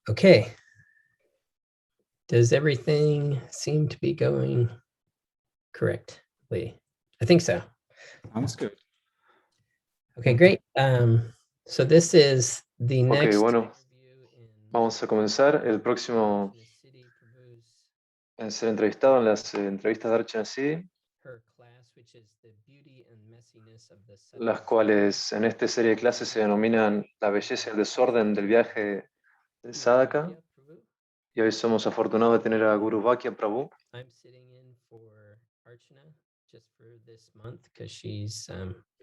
Okay. Does everything seem to be going correctly? I think so. Sounds good. Okay, great. So this is the Ok, next. bueno, vamos a comenzar. El próximo en ser entrevistado en las entrevistas de Archana City, las cuales en esta serie de clases se denominan La belleza y el desorden del viaje del Sadhaka. Y hoy somos afortunados de tener a Guru Vakya Prabhu.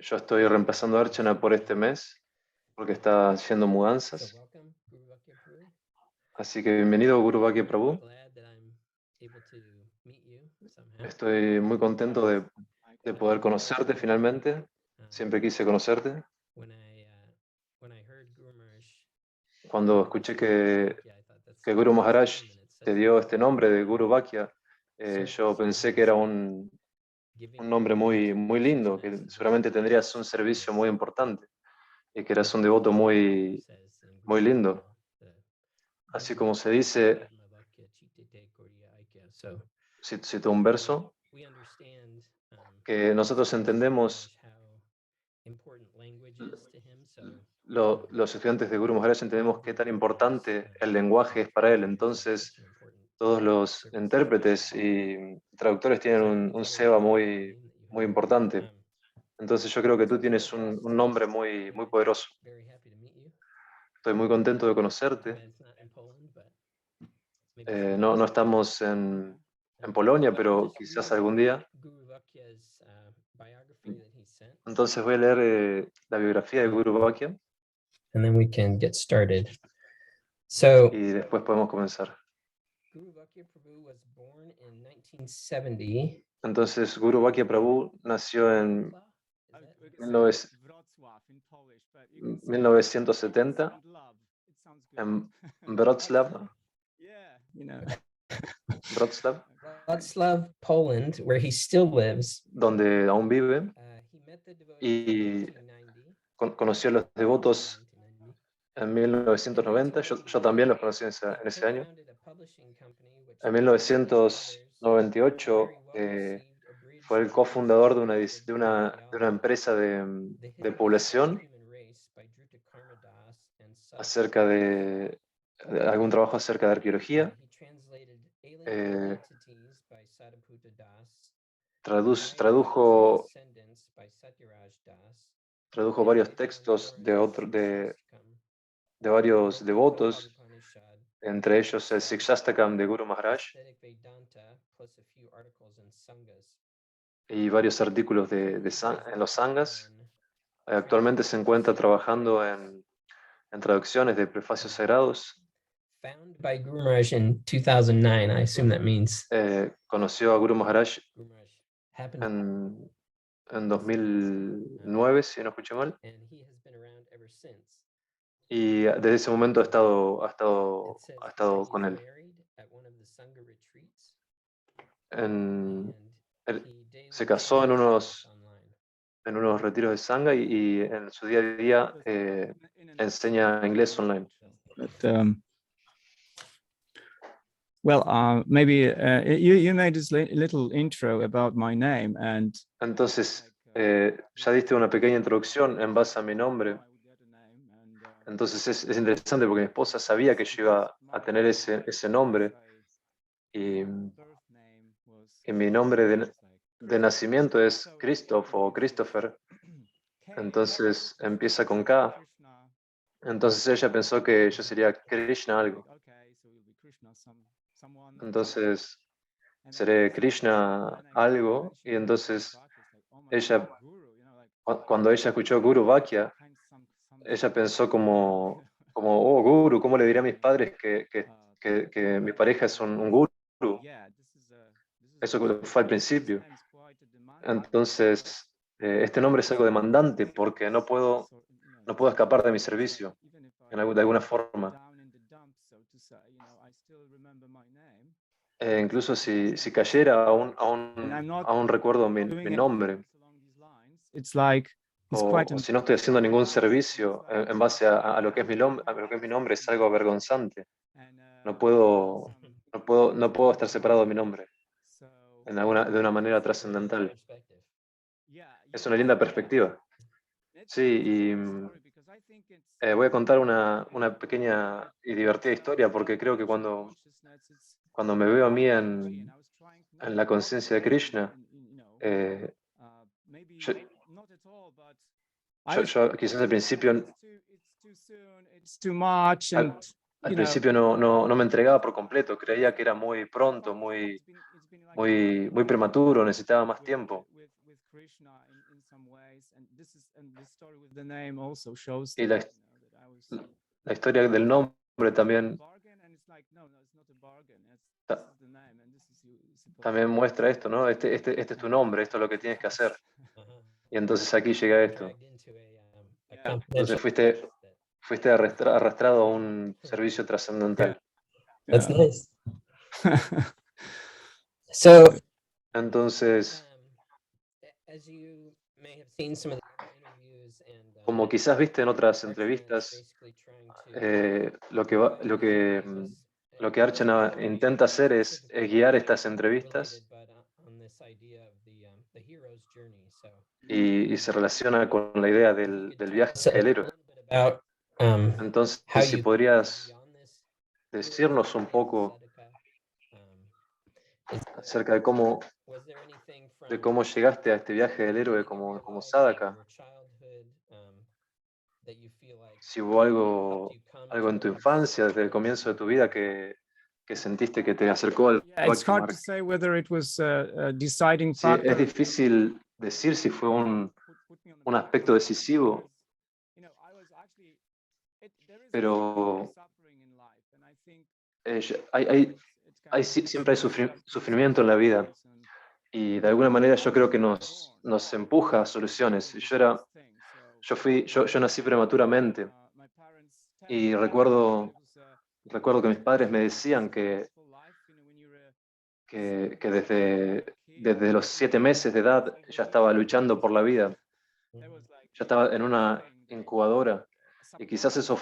Yo estoy reemplazando a Archana por este mes porque está haciendo mudanzas. Así que bienvenido Guru Vakya Prabhu. Estoy muy contento de poder conocerte finalmente. Siempre quise conocerte. Cuando escuché que Guru Maharaj te dio este nombre de Guru Vakya, yo pensé que era un nombre muy, muy lindo, que seguramente tendrías un servicio muy importante y que eras un devoto muy, muy lindo. Así como se dice, cito un verso, que nosotros entendemos, los estudiantes de Guru Maharaj entendemos qué tan importante el lenguaje es para él. Entonces, todos los intérpretes y traductores tienen un seva muy, muy importante. Entonces yo creo que tú tienes un nombre muy, muy poderoso. Estoy muy contento de conocerte. No estamos en Polonia, pero quizás algún día. Entonces voy a leer la biografía de Guru Vakya And then we can get started. So, y después podemos comenzar. Guru Vakya Prabhu was born in 1970. Entonces Guru Vakya Prabhu nació en 1970 en Wrocław, Wrocław, Wrocław, Poland, where he still lives. donde aún vive, He met the devotees y in 1990. conoció a los devotos en 1990. Yo también los conocí en ese año. En 1998 fue el cofundador de una empresa de población acerca de algún trabajo acerca de arqueología. Tradujo varios textos de varios devotos, entre ellos el Sikshastakam de Guru Maharaj y varios artículos en los sangas. Actualmente se encuentra trabajando en traducciones de prefacios sagrados. Found by Guru Maharaj in 2009. I assume that means Conoció a Guru Maharaj happened en 2009, si no escuché mal, and he has been around ever since. y desde ese momento ha estado con él. Se casó en unos retiros de Sangha y en su día a día enseña inglés online. But, maybe you made this little intro about my name, and entonces ya diste una pequeña introducción en base a mi nombre. Entonces es interesante porque mi esposa sabía que yo iba a tener ese nombre y mi nombre de nacimiento es Christoph o Christopher. Entonces empieza con K. Entonces ella pensó que yo sería Krishna algo. Entonces seré Krishna algo, y entonces ella, cuando ella escuchó Guru Vakya, ella pensó oh Guru, ¿cómo le diré a mis padres que mi pareja es un Guru? Eso fue al principio. Entonces, este nombre es algo demandante porque no puedo escapar de mi servicio de alguna forma. Incluso si cayera, aún recuerdo mi nombre. it's like It's o, quite o si no estoy haciendo ningún servicio en base a lo que es a lo que es mi nombre, es algo avergonzante. No puedo, no puedo estar separado de mi nombre de una manera trascendental. Es una linda perspectiva. Sí, y voy a contar una pequeña y divertida historia porque creo que cuando me veo a mí en la conciencia de Krishna, eh, yo, yo quizás it's too much, and al, al principio no me entregaba por completo, creía que era muy pronto, muy prematuro, necesitaba más tiempo. Y la historia del nombre también, ta- también muestra esto, ¿no? Este es tu nombre, esto es lo que tienes que hacer. Uh-huh. Y entonces aquí llega esto. Dragged into a Entonces confidential that- fuiste arrastrado a un servicio trascendental. That's nice. So, Entonces, as you may have seen some of the other interviews and como quizás viste en otras Archana is entrevistas, basically trying to lo que Archana intenta hacer es guiar estas entrevistas on this idea of the hero's journey. So, y se relaciona con la idea del viaje del a héroe. little bit about Entonces, how si you podrías beyond this decirnos un poco acerca was there anything de from cómo llegaste a este viaje del héroe como Sadaka, your childhood that you feel like si hubo helped you come algo en tu towards infancia, desde el comienzo de tu vida, que sentiste que te acercó al Yeah, it's hard Bhakti to Marg. say whether it was a deciding Sí, es factor. difícil decir si fue un aspecto decisivo, pero siempre hay sufrimiento en la vida y de alguna manera yo creo que nos empuja a soluciones. Yo nací prematuramente y recuerdo que mis padres me decían que desde los 7 meses de edad ya estaba luchando por la vida, ya estaba en una incubadora y quizás eso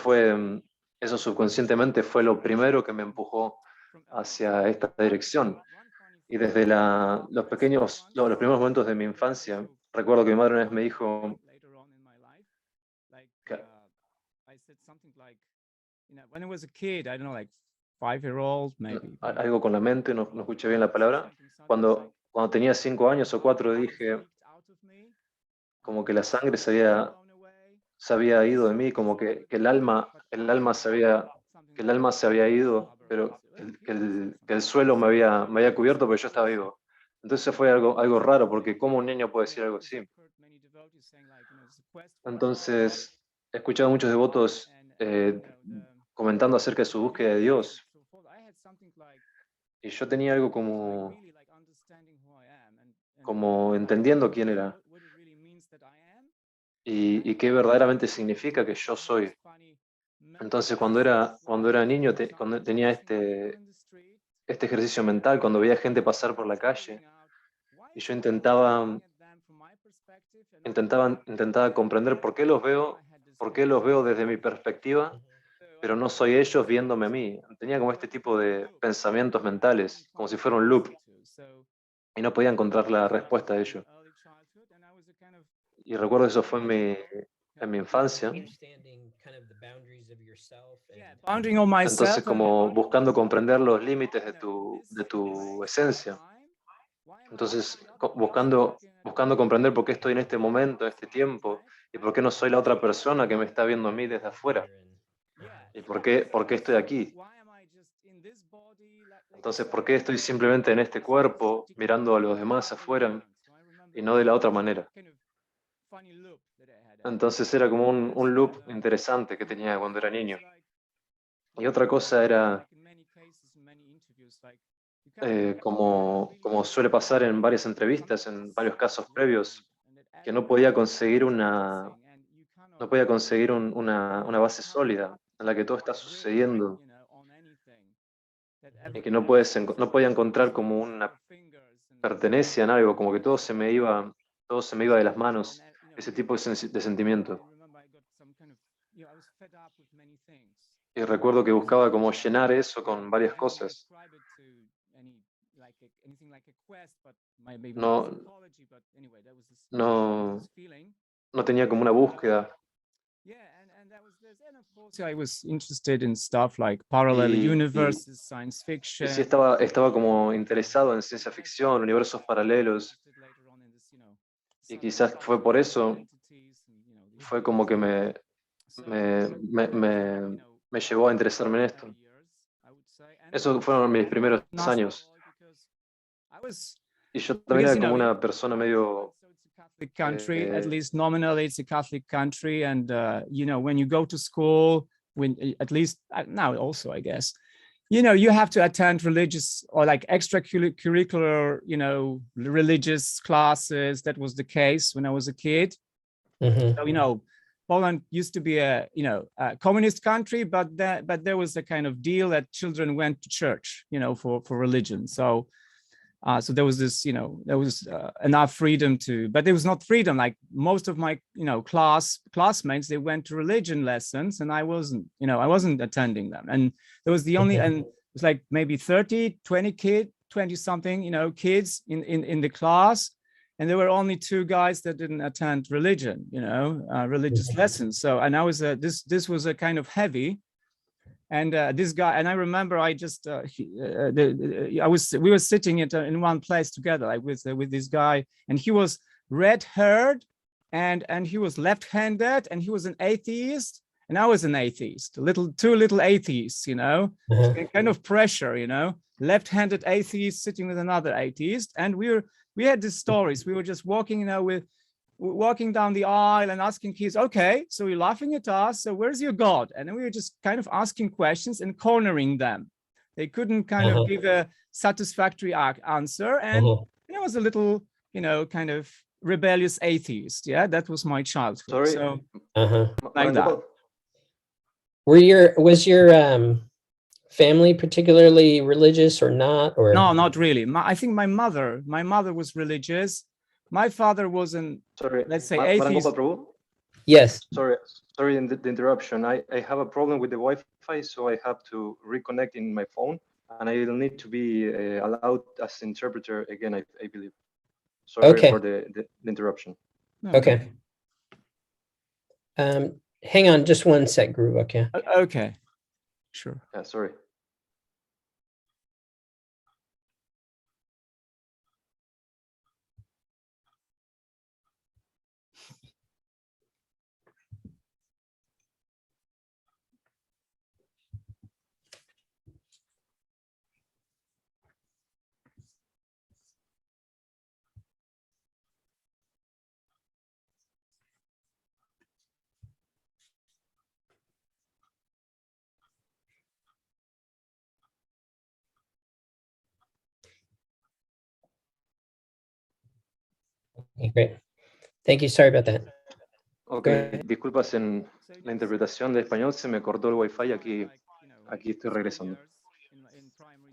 subconscientemente fue lo primero que me empujó hacia esta dirección. Y desde los primeros momentos de mi infancia, recuerdo que mi madre una vez me dijo que When I was a kid, I don't know, like 5-year-old, maybe. algo con la mente, no escuché bien la palabra. Cuando tenía 5 años o 4 dije como que la sangre se había ido de mí, como que el alma que el alma se había ido, pero que el suelo me había cubierto, pero yo estaba vivo. Entonces fue algo raro, porque ¿cómo un niño puede decir algo así? Entonces he escuchado a muchos devotos comentando acerca de su búsqueda de Dios, y yo tenía algo como entendiendo quién era y qué verdaderamente significa que yo soy. Entonces, cuando era niño, cuando tenía este ejercicio mental, cuando veía gente pasar por la calle, y yo intentaba comprender por qué los veo desde mi perspectiva, pero no soy ellos viéndome a mí. Tenía como este tipo de pensamientos mentales, como si fuera un loop, y no podía encontrar la respuesta de ello. Y recuerdo eso fue en mi infancia. understanding kind of the boundaries of yourself and Bounding on myself. Entonces, como buscando comprender los límites de tu esencia. Entonces, buscando comprender por qué estoy en este momento, en este tiempo, y por qué no soy la otra persona que me está viendo a mí desde afuera, y por qué estoy aquí. Entonces, ¿por qué estoy simplemente en este cuerpo mirando a los demás afuera y no de la otra manera? Entonces era como un loop interesante que tenía cuando era niño. Y otra cosa era, como suele pasar en varias entrevistas, en varios casos previos, que no podía conseguir una base sólida en la que todo está sucediendo y que no podía encontrar como una pertenencia en algo, como que todo se me iba de las manos ese tipo de sentimiento. Y recuerdo que buscaba como llenar eso con varias cosas. No, no, no tenía como una búsqueda. I was interested in stuff like parallel Y universes, science sí fiction. estaba como interesado en ciencia ficción, universos paralelos. Y quizás fue por eso, fue como que me, me, me, me llevó a interesarme en esto. Esos fueron mis primeros años. Y yo también era como una persona medio... Catholic country, at eh, least nominally, it's a Catholic country. And, when you go to school, at least now also, I guess, you have to attend religious or like extracurricular, religious classes. That was the case when I was a kid. Mhm. So, Poland used to be a communist country, but there was a kind of deal that children went to church, for religion. So there was this, there was enough freedom but there was not freedom. Like most of my, classmates, they went to religion lessons, and I wasn't attending them. And there was the only, and it was like maybe 30, 20 something, kids in the class. And there were only 2 guys that didn't attend religion, religious lessons. So, and I was, this was a kind of heavy. And this guy, and I remember, we were sitting in one place together, like with this guy, and he was red-haired, and he was left-handed, and he was an atheist, and I was an atheist, two little atheists, kind of pressure, left-handed atheist sitting with another atheist, and we had these stories. We were just walking, walking down the aisle and asking kids, okay, so you're laughing at us, so where's your God? And then we were just kind of asking questions and cornering them. They couldn't kind of give a satisfactory answer. And I was a little, kind of rebellious atheist. Yeah, that was my childhood. Sorry. So like that. Was your family particularly religious or not? Or no, not really. I think my mother was religious. My father wasn't, let's say, atheist. Yes. Sorry the interruption. I have a problem with the Wi-Fi, so I have to reconnect in my phone, and I will need to be allowed as interpreter again, I believe. Sorry for the interruption. Okay. Hang on just one sec, Guru. Okay. Okay. Sure. Yeah, sorry. Okay, great. Thank you. Sorry about that. Ok, disculpas, en la interpretación de español se me cortó el Wi-Fi, aquí estoy regresando.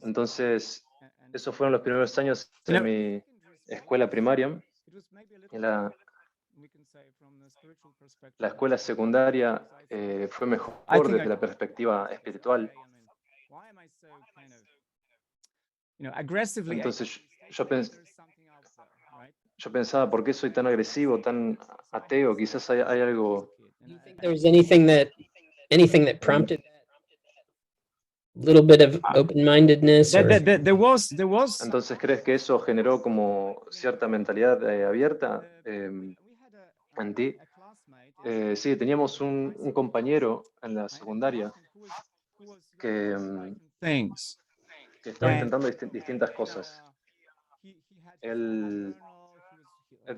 Entonces, esos fueron los primeros años de mi escuela primaria. La escuela secundaria fue mejor desde la perspectiva espiritual. Entonces, yo pensaba, ¿por qué soy tan agresivo, tan ateo? Quizás hay algo... There was anything that prompted a little bit of open-mindedness? There was. Entonces, ¿crees que eso generó como cierta mentalidad abierta en ti? Sí, teníamos un compañero en la secundaria que estaba intentando distintas cosas. Él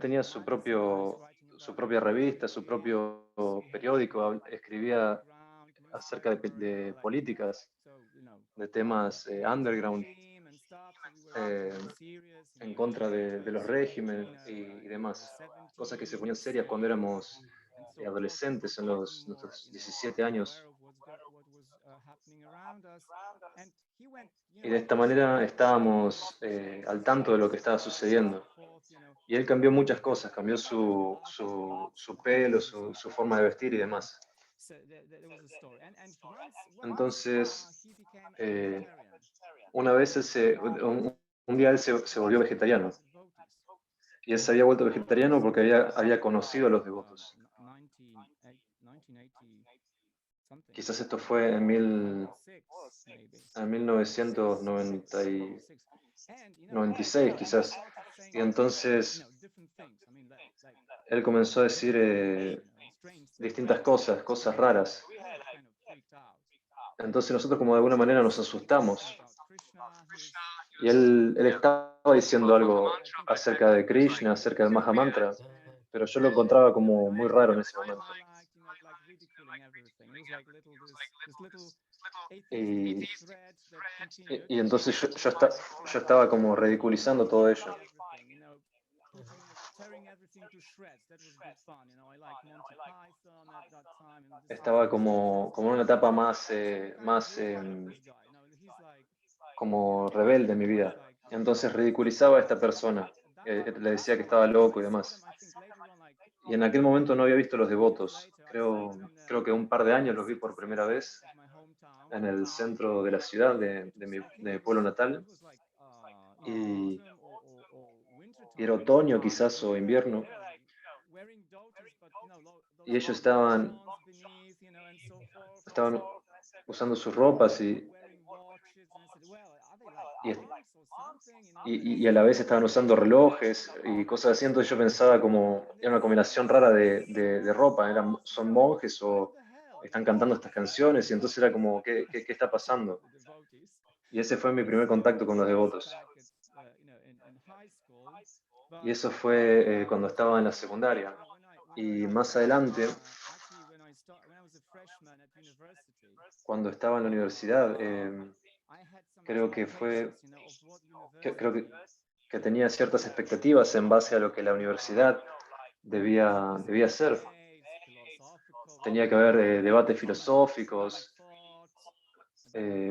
tenía su propia revista, su propio periódico, escribía acerca de políticas, de temas underground, en contra de los regímenes y demás, cosas que se ponían serias cuando éramos adolescentes, en nuestros 17 años. Y de esta manera estábamos al tanto de lo que estaba sucediendo. Y él cambió muchas cosas, cambió su pelo, su forma de vestir y demás. Entonces, una vez un día él se volvió vegetariano. Y él se había vuelto vegetariano porque había conocido a los devotos. Quizás esto fue en 1996, quizás. Y entonces él comenzó a decir distintas cosas raras. Entonces nosotros como de alguna manera nos asustamos. Y él estaba diciendo algo acerca de Krishna, acerca del Mahamantra, pero yo lo encontraba como muy raro en ese momento. Y entonces yo estaba como ridiculizando todo ello. Estaba como en una etapa más como rebelde en mi vida. Entonces ridiculizaba a esta persona, le decía que estaba loco y demás. Y en aquel momento no había visto los devotos. Creo que un par de años los vi por primera vez en el centro de la ciudad de mi pueblo natal. Y era otoño quizás o invierno. Y ellos estaban usando sus ropas y a la vez estaban usando relojes y cosas así. Entonces yo pensaba como, era una combinación rara de ropa. ¿Son monjes o están cantando estas canciones? Y entonces era como, ¿qué está pasando? Y ese fue mi primer contacto con los devotos. Y eso fue cuando estaba en la secundaria. Y más adelante, cuando estaba en la universidad, creo que tenía ciertas expectativas en base a lo que la universidad debía ser. Tenía que haber debates filosóficos,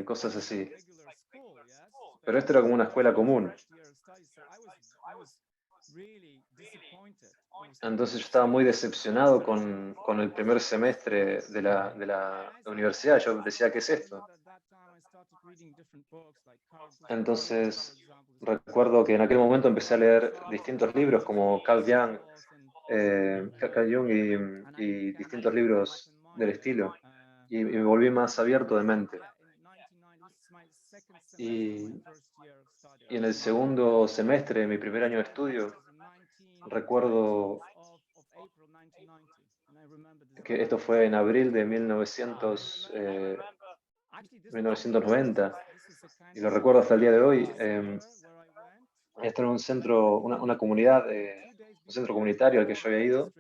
cosas así. Pero esto era como una escuela común. Entonces yo estaba muy decepcionado con el primer semestre de la universidad. Yo decía, ¿qué es esto? Entonces recuerdo que en aquel momento empecé a leer distintos libros como Carl Jung y distintos libros del estilo. Y me volví más abierto de mente. Y en el segundo semestre de mi primer año de estudio, recuerdo que esto fue en abril de 1990, y lo recuerdo hasta el día de hoy. Esto era un centro, una comunidad, un centro comunitario al que yo había ido,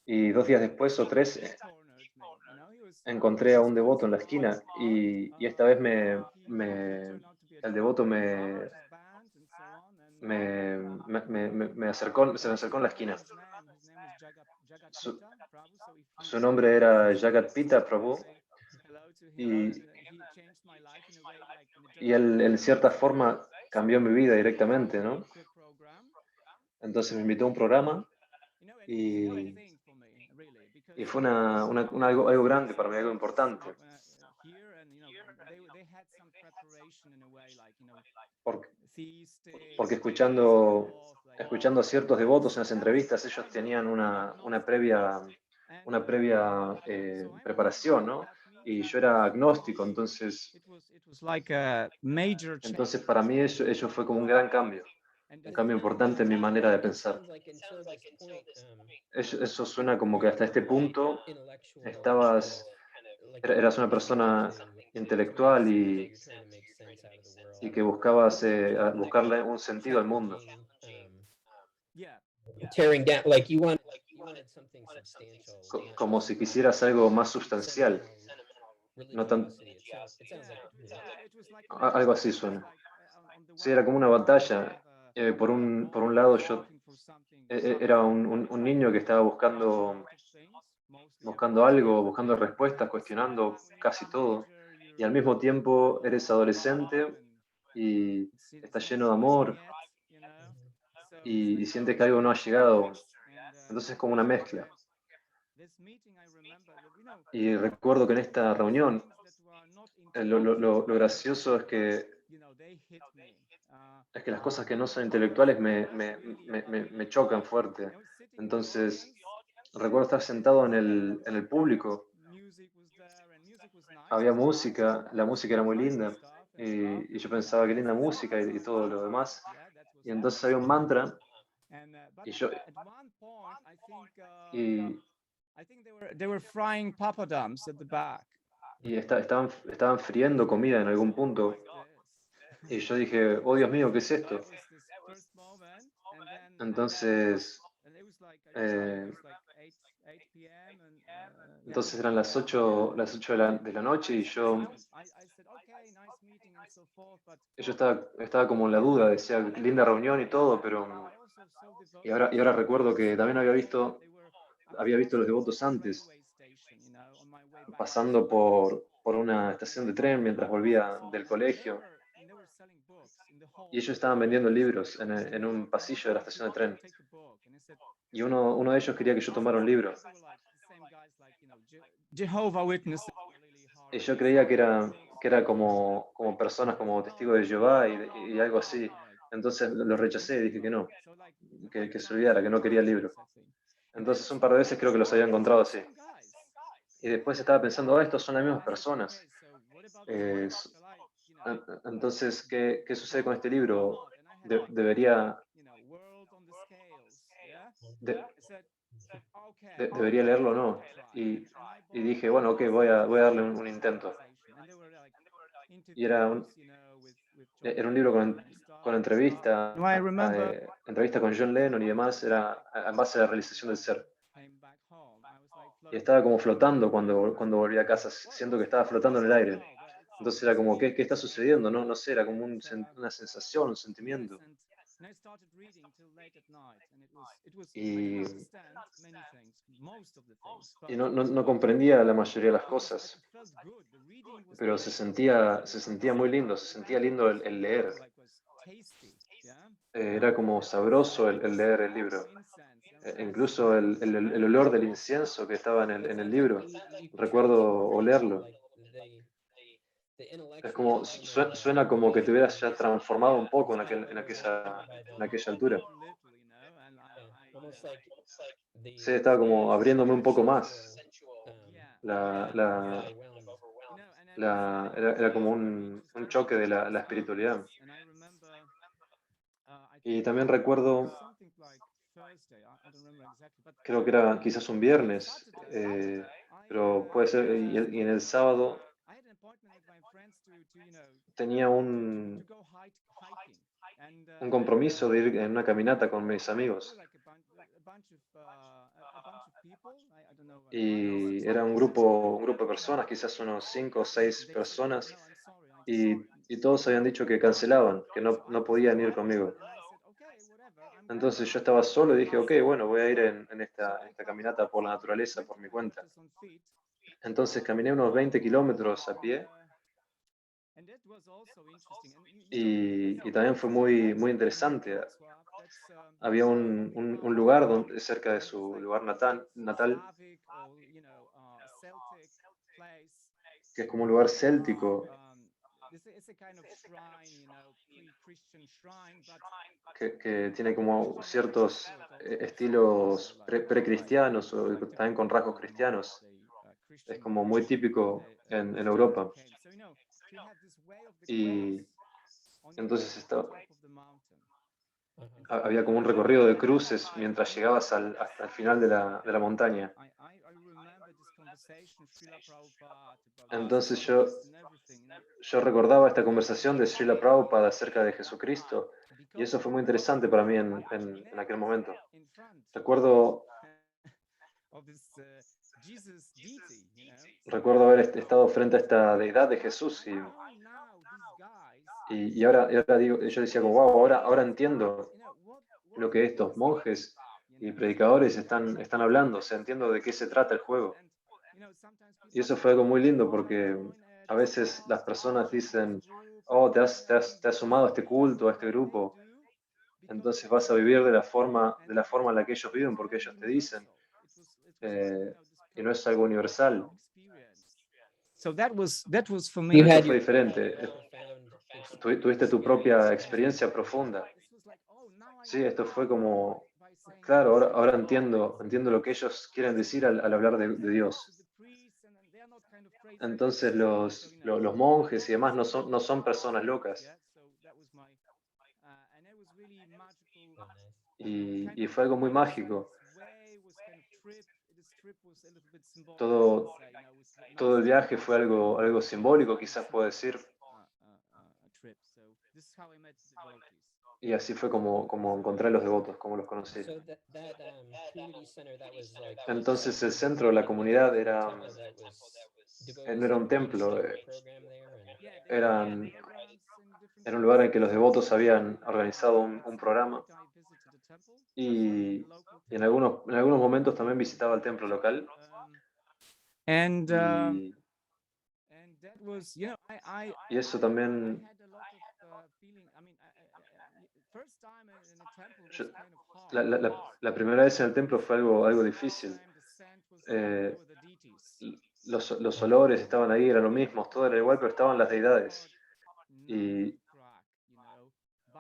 y 2 días después o 3 encontré a un devoto en la esquina, y esta vez el devoto se me acercó en la esquina. Su nombre era Jagat Pitta Prabhu, y él en cierta forma cambió mi vida directamente, ¿no? Entonces me invitó a un programa y fue algo grande para mí, algo importante. Porque escuchando a ciertos devotos en las entrevistas, ellos tenían una previa preparación, ¿no? Y yo era agnóstico, entonces para mí eso fue como un gran cambio, un cambio importante en mi manera de pensar. Eso suena como que hasta este punto eras una persona intelectual y que buscabas buscarle un sentido al mundo. Tearing down, like you wanted something substantial. Como si quisieras algo más sustancial. No tan, algo así suena. Sí, era como una batalla. Por un lado, yo era un niño que estaba buscando algo, buscando respuestas, cuestionando casi todo. Y al mismo tiempo eres adolescente y estás lleno de amor. y sientes que algo no ha llegado. Entonces es como una mezcla. Y recuerdo que en esta reunión, lo gracioso es que las cosas que no son intelectuales me chocan fuerte. Entonces, recuerdo estar sentado en el público, había música, la música era muy linda, y yo pensaba qué linda música y todo lo demás. Y entonces había un mantra, y yo, y, They were frying papadums at the back. estaban friendo comida en algún punto, y yo dije, oh Dios mío, ¿qué es esto? Entonces, eh, entonces eran las 8 de la noche y yo estaba como en la duda, decía, linda reunión y todo, pero... Y ahora recuerdo que también había visto los devotos antes, pasando por una estación de tren mientras volvía del colegio, y ellos estaban vendiendo libros en un pasillo de la estación de tren. Y uno de ellos quería que yo tomara un libro. Jehovah Witnesses. Y yo creía que era como personas como testigos de Jehová y algo así. Entonces lo rechacé y dije que no, que se olvidara, que no quería el libro. Entonces un par de veces creo que los había encontrado así. Y después estaba pensando, estos son las mismas personas. Eh, s- entonces, ¿qué sucede con este libro? Debería, de- debería leerlo o no. Y dije, bueno, ok, voy a darle un intento. Y era un libro con entrevista, No, I remember entrevista con John Lennon y demás, era en base a la realización del ser. Y estaba como flotando cuando volví a casa, siento que estaba flotando en el aire. Entonces era como, ¿qué está sucediendo? No sé, era como una sensación, un sentimiento. Y, y no comprendía la mayoría de las cosas, pero se sentía muy lindo, se sentía lindo el leer. Era como sabroso el leer el libro. Incluso el olor del incienso que estaba en el libro, recuerdo olerlo. Es como, suena como que te hubieras ya transformado un poco en aquella altura. Sí, estaba como abriéndome un poco más. La, la, era como un choque de la espiritualidad. Y también recuerdo, creo que era quizás un viernes, pero puede ser, y en el sábado tenía un compromiso de ir en una caminata con mis amigos. Y era un grupo de personas, quizás unos 5 o 6 personas, y todos habían dicho que cancelaban, que no podían ir conmigo. Entonces yo estaba solo y dije, ok, bueno, voy a ir en esta caminata por la naturaleza, por mi cuenta. Entonces caminé unos 20 kilómetros a pie y también fue muy, muy interesante. Había un lugar cerca de su lugar natal, que es como un lugar céltico, que tiene como ciertos estilos precristianos o también con rasgos cristianos. Es como muy típico en Europa. Y entonces había como un recorrido de cruces mientras llegabas hasta el final de la montaña. Entonces yo recordaba esta conversación de Srila Prabhupada acerca de Jesucristo, y eso fue muy interesante para mí en aquel momento. Recuerdo haber estado frente a esta deidad de Jesús y ahora digo, yo decía como, wow, ahora entiendo lo que estos monjes y predicadores están hablando, o sea, entiendo de qué se trata el juego. Y eso fue algo muy lindo porque a veces las personas dicen, oh, te has sumado a este culto, a este grupo, Entonces vas a vivir de la forma en la que ellos viven, porque ellos te dicen, y no es algo universal. So that was for You me. Esto had fue your diferente. profound Tuviste tu propia experiencia profunda. Sí, esto fue como, claro, ahora entiendo lo que ellos quieren decir al hablar de Dios. Entonces los monjes y demás no son personas locas. Y fue algo muy mágico. Todo el viaje fue algo simbólico, quizás puedo decir. Y así fue como encontré a los devotos, como los conocí. so that community center that was like Entonces el centro, la comunidad a era, temple that was no era un devotees templo, had a program there and eran, era un lugar en que los devotos habían organizado un programa y en algunos momentos también visitaba el templo local. And Y, that was, you know, y eso también, had a lot of feeling. I mean, first time in a temple was yo- kind of hard. la primera vez en el templo fue algo difícil. Time the scent was Eh, were the deities. los olores estaban ahí, eran lo mismo, todo era igual, pero estaban las deidades. Y,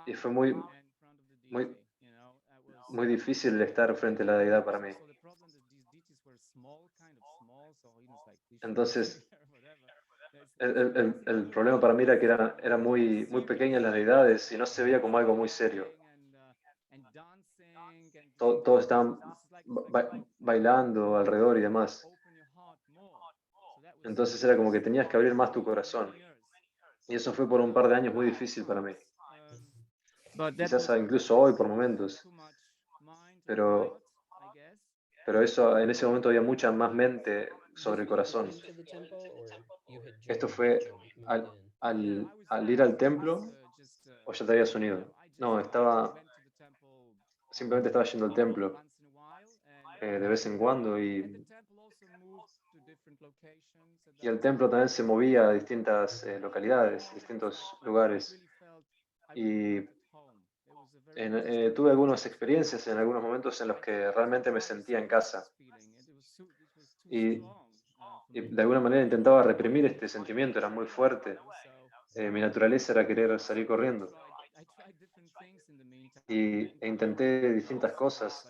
y fue muy, muy difícil el estar frente a la deidad para mí. Entonces, el problema para mí era que eran muy pequeñas las deidades y no se veía como algo muy serio. Todos estaban bailando alrededor y demás. Entonces era como que tenías que abrir más tu corazón. Y eso fue por un par de años muy difícil para mí. Quizás incluso hoy por momentos. Pero eso, en ese momento había mucha más mente sobre el corazón. into the temple or you had Esto joined fue moved in? al ir al templo o ya te habías unido. No, simplemente estaba yendo al templo de vez en cuando y el templo también se movía a distintas localidades, distintos lugares. Y tuve algunas experiencias en algunos momentos en los que realmente me sentía en casa. Y de alguna manera intentaba reprimir este sentimiento, era muy fuerte. Mi naturaleza era querer salir corriendo. E intenté distintas cosas.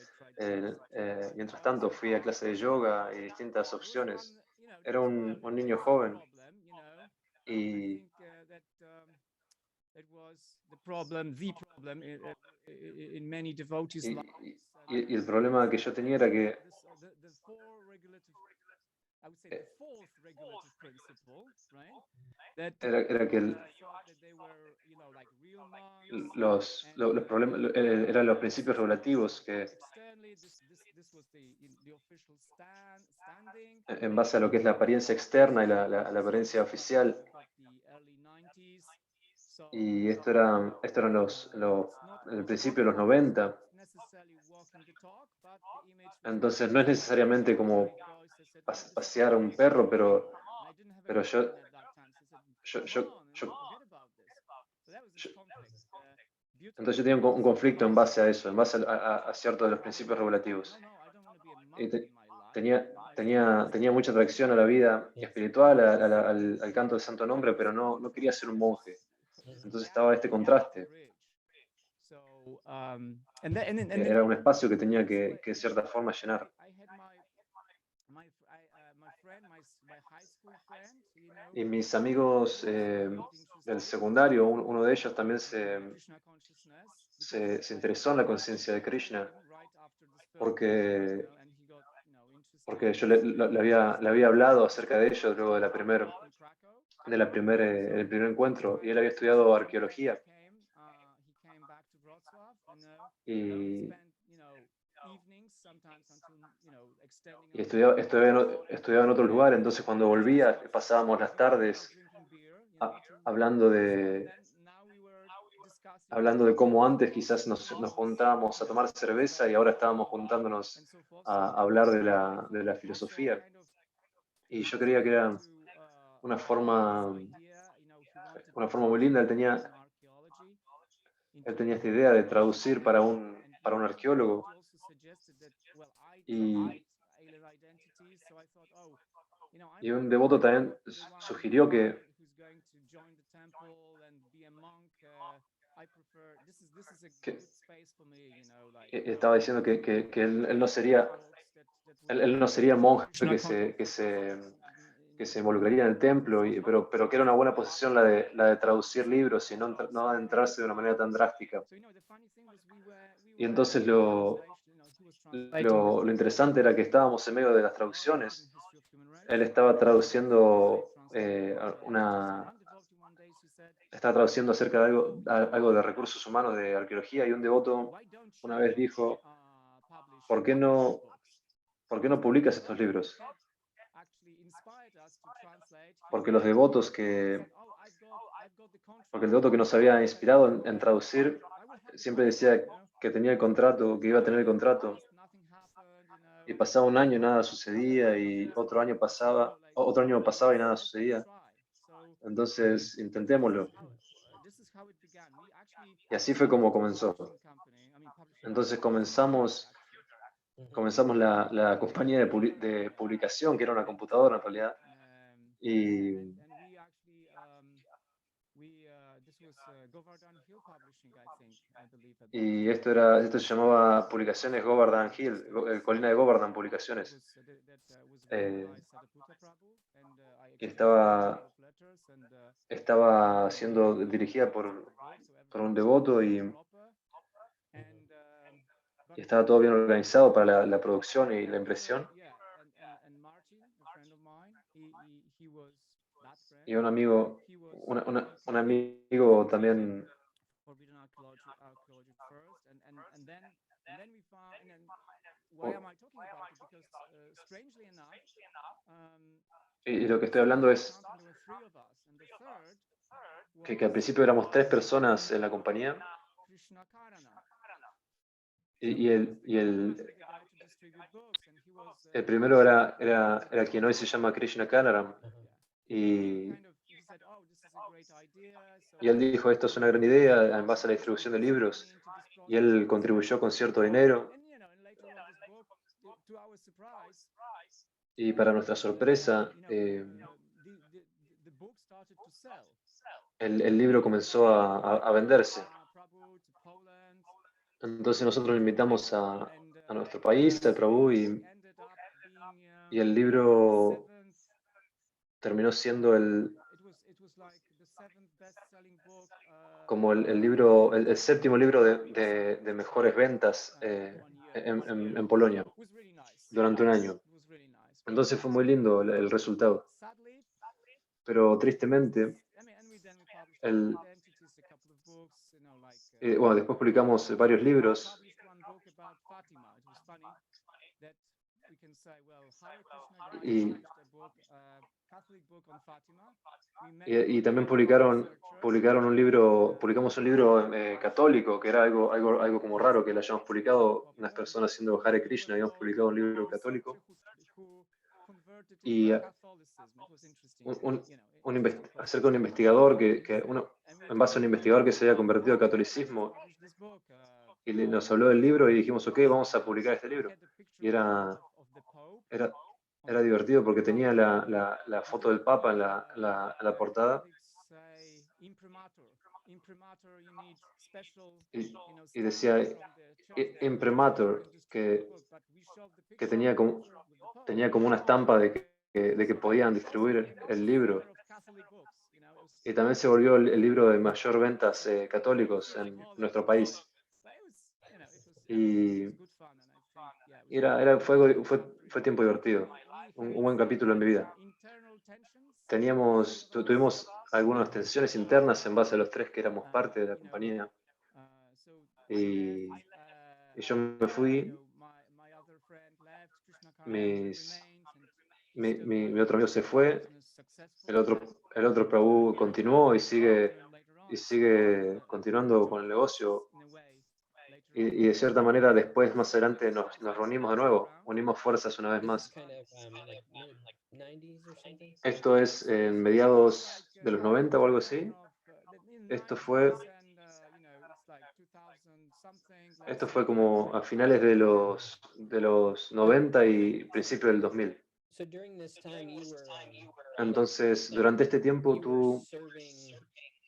Mientras tanto fui a clase de yoga y distintas opciones. Era un niño joven y y el problema que yo tenía era que era que los problemas eran los principios regulativos que en base a lo que es la apariencia externa y la apariencia oficial. Y esto eran el principio de los 90. Entonces no es necesariamente como pasear a un perro, pero entonces yo tenía un conflicto en base a eso, en base a ciertos de los principios regulativos. Y tenía mucha atracción a la vida espiritual, al canto del santo nombre, pero no quería ser un monje. Entonces estaba este contraste. Era un espacio que tenía que de cierta forma llenar. Y mis amigos del secundario, uno de ellos también se interesó en la conciencia de Krishna porque yo le había hablado acerca de ello luego del primer encuentro, y él había estudiado arqueología y estudiaba en otro lugar. Entonces cuando volvía pasábamos las tardes hablando de cómo antes quizás nos juntábamos a tomar cerveza y ahora estábamos juntándonos a hablar de la filosofía. Y yo creía que era una forma muy linda. él tenía esta idea de traducir para un arqueólogo. Y un devoto también sugirió que estaba diciendo que él no sería, él no sería monje que se involucraría en el templo, pero que era una buena posición la de traducir libros y no adentrarse de una manera tan drástica. Y entonces lo interesante era que estábamos en medio de las traducciones. Él estaba traduciendo estaba traduciendo acerca de algo de recursos humanos de arqueología, y un devoto una vez dijo, ¿por qué no publicas estos libros? Porque el devoto que nos había inspirado en traducir siempre decía que tenía el contrato, que iba a tener el contrato, y pasaba un año y nada sucedía, y otro año pasaba y nada sucedía. Entonces, intentémoslo. Y así fue como comenzó. Entonces comenzamos la compañía de publicación, que era una computadora en realidad, y esto se llamaba Publicaciones Govardhan Hill, Colina de Govardhan Publicaciones. Y estaba siendo dirigida por un devoto, y estaba todo bien organizado para la producción y la impresión. Y un amigo también. Y lo que estoy hablando es que al principio éramos 3 personas en la compañía, y el primero era quien hoy se llama Krishna Kanaram, y él dijo, esto es una gran idea en base a la distribución de libros, y él contribuyó con cierto dinero, y para nuestra sorpresa, el libro comenzó a venderse. Entonces nosotros lo invitamos a nuestro país, al Prabhu, y el libro terminó siendo como el séptimo libro de mejores ventas en Polonia durante un año. Entonces fue muy lindo el resultado. Pero tristemente, bueno, después publicamos varios libros. Y también publicamos un libro católico, que era algo como raro que lo hayamos publicado unas personas haciendo Hare Krishna. Habíamos publicado un libro católico, y acerca de un investigador en base a un investigador que se había convertido al catolicismo, y nos habló del libro, y dijimos, ok, vamos a publicar este libro. Y era divertido porque tenía la foto del Papa en la portada, y decía imprimatur, que tenía como una estampa de que podían distribuir el libro. Y también se volvió el libro de mayor ventas católicos en nuestro país. Y fue tiempo divertido, un buen capítulo en mi vida. Tuvimos algunas tensiones internas en base a los 3 que éramos parte de la compañía. Y yo me fui, mi otro amigo se fue, el otro Prabhu continuó y sigue continuando con el negocio. Y de cierta manera después, más adelante, nos reunimos de nuevo, unimos fuerzas una vez más. Esto es en mediados de los 90 o algo así. Esto fue Esto fue como a finales de los 90 y principios del 2000. So during this time, Entonces, durante este tiempo you were tú serving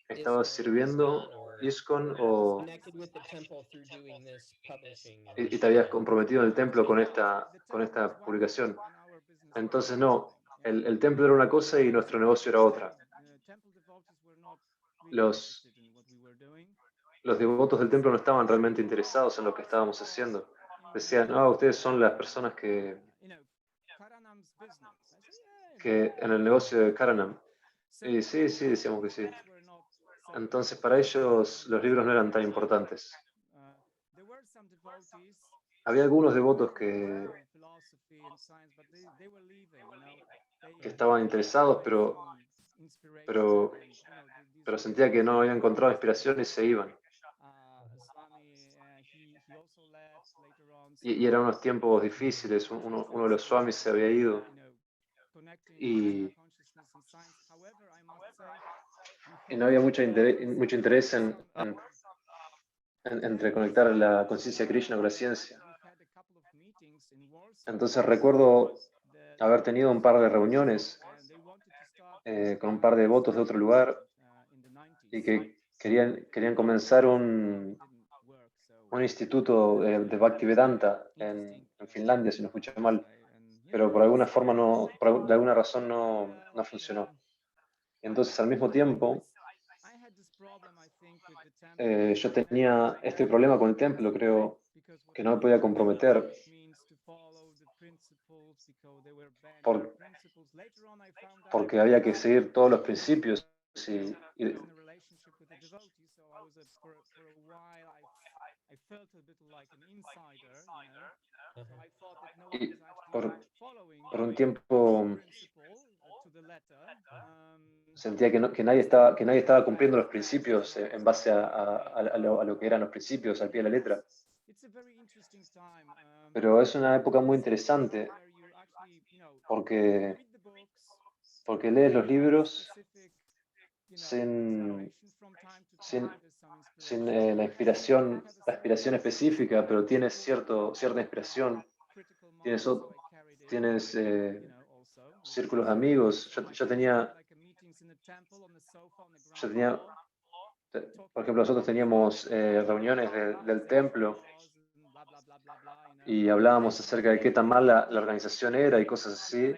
estabas ISKCON sirviendo or ISKCON o, connected with the temple through doing this publishing. y te habías comprometido en el templo con esta publicación. Entonces, no, el templo era una cosa y nuestro negocio era otra. Los devotos del templo no estaban realmente interesados en lo que estábamos haciendo. Decían, ustedes son las personas que en el negocio de Karanam. Y sí, decíamos que sí. Entonces, para ellos los libros no eran tan importantes. Había algunos devotos que estaban interesados, pero sentía que no habían encontrado inspiración y se iban. Y eran unos tiempos difíciles. Uno de los swamis se había ido. Y no había mucho interés entre conectar la conciencia de Krishna con la ciencia. Entonces recuerdo haber tenido un par de reuniones con un par de devotos de otro lugar y que querían comenzar un instituto de Bhaktivedanta en Finlandia, si no escuché mal, pero por alguna forma de alguna razón no funcionó. Entonces, al mismo tiempo, yo tenía este problema con el templo, creo que no me podía comprometer porque había que seguir todos los principios y por un tiempo sentía que nadie estaba cumpliendo los principios en base a lo que eran los principios al pie de la letra. Pero es una época muy interesante porque lees los libros sin la inspiración específica, pero tienes cierta inspiración, tienes círculos de amigos. Yo tenía, por ejemplo, nosotros teníamos reuniones del templo y hablábamos acerca de qué tan mala la organización era y cosas así.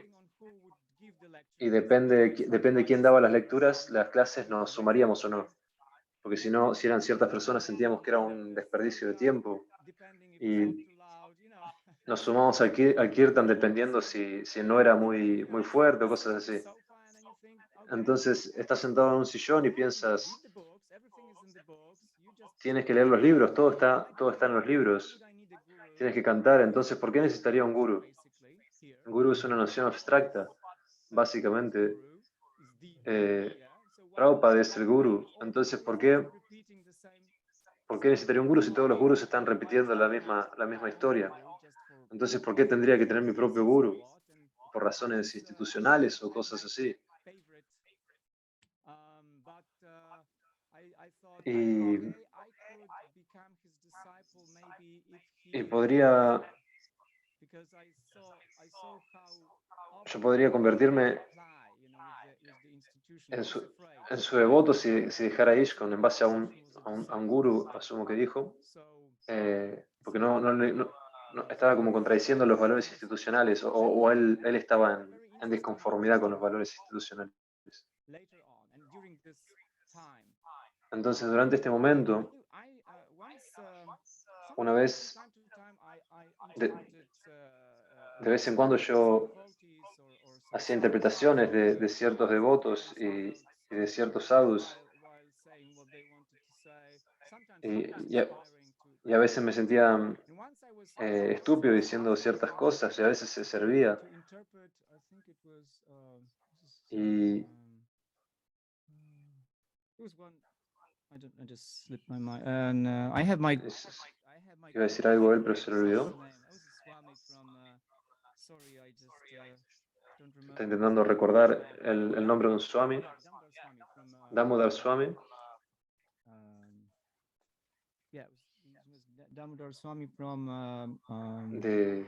Y depende quién daba las lecturas, las clases nos sumaríamos o no. Porque si no, si eran ciertas personas, sentíamos que era un desperdicio de tiempo. Y nos sumamos al kirtan dependiendo si no era muy muy fuerte o cosas así. Entonces, estás sentado en un sillón y piensas, tienes que leer los libros, todo está en los libros. Tienes que cantar, entonces, ¿por qué necesitaría un gurú? Un gurú es una noción abstracta. Básicamente, Prabhupada es el gurú. Entonces, ¿por qué necesitaría un gurú si todos los gurús están repitiendo la misma historia? Entonces, ¿por qué tendría que tener mi propio gurú? ¿Por razones institucionales o cosas así? Y yo podría convertirme en su devoto si dejara ISKCON en base a un gurú, asumo que dijo, porque no estaba como contradiciendo los valores institucionales o él estaba en disconformidad con los valores institucionales. Entonces, durante este momento, una vez, de vez en cuando yo hacía interpretaciones de ciertos devotos y de ciertos sadhus y a veces me sentía estúpido diciendo ciertas cosas y a veces se servía. Y iba a decir algo él, pero se lo olvidó. Está intentando recordar el nombre de un Swami, Damodar Swami. Damodar Swami from de,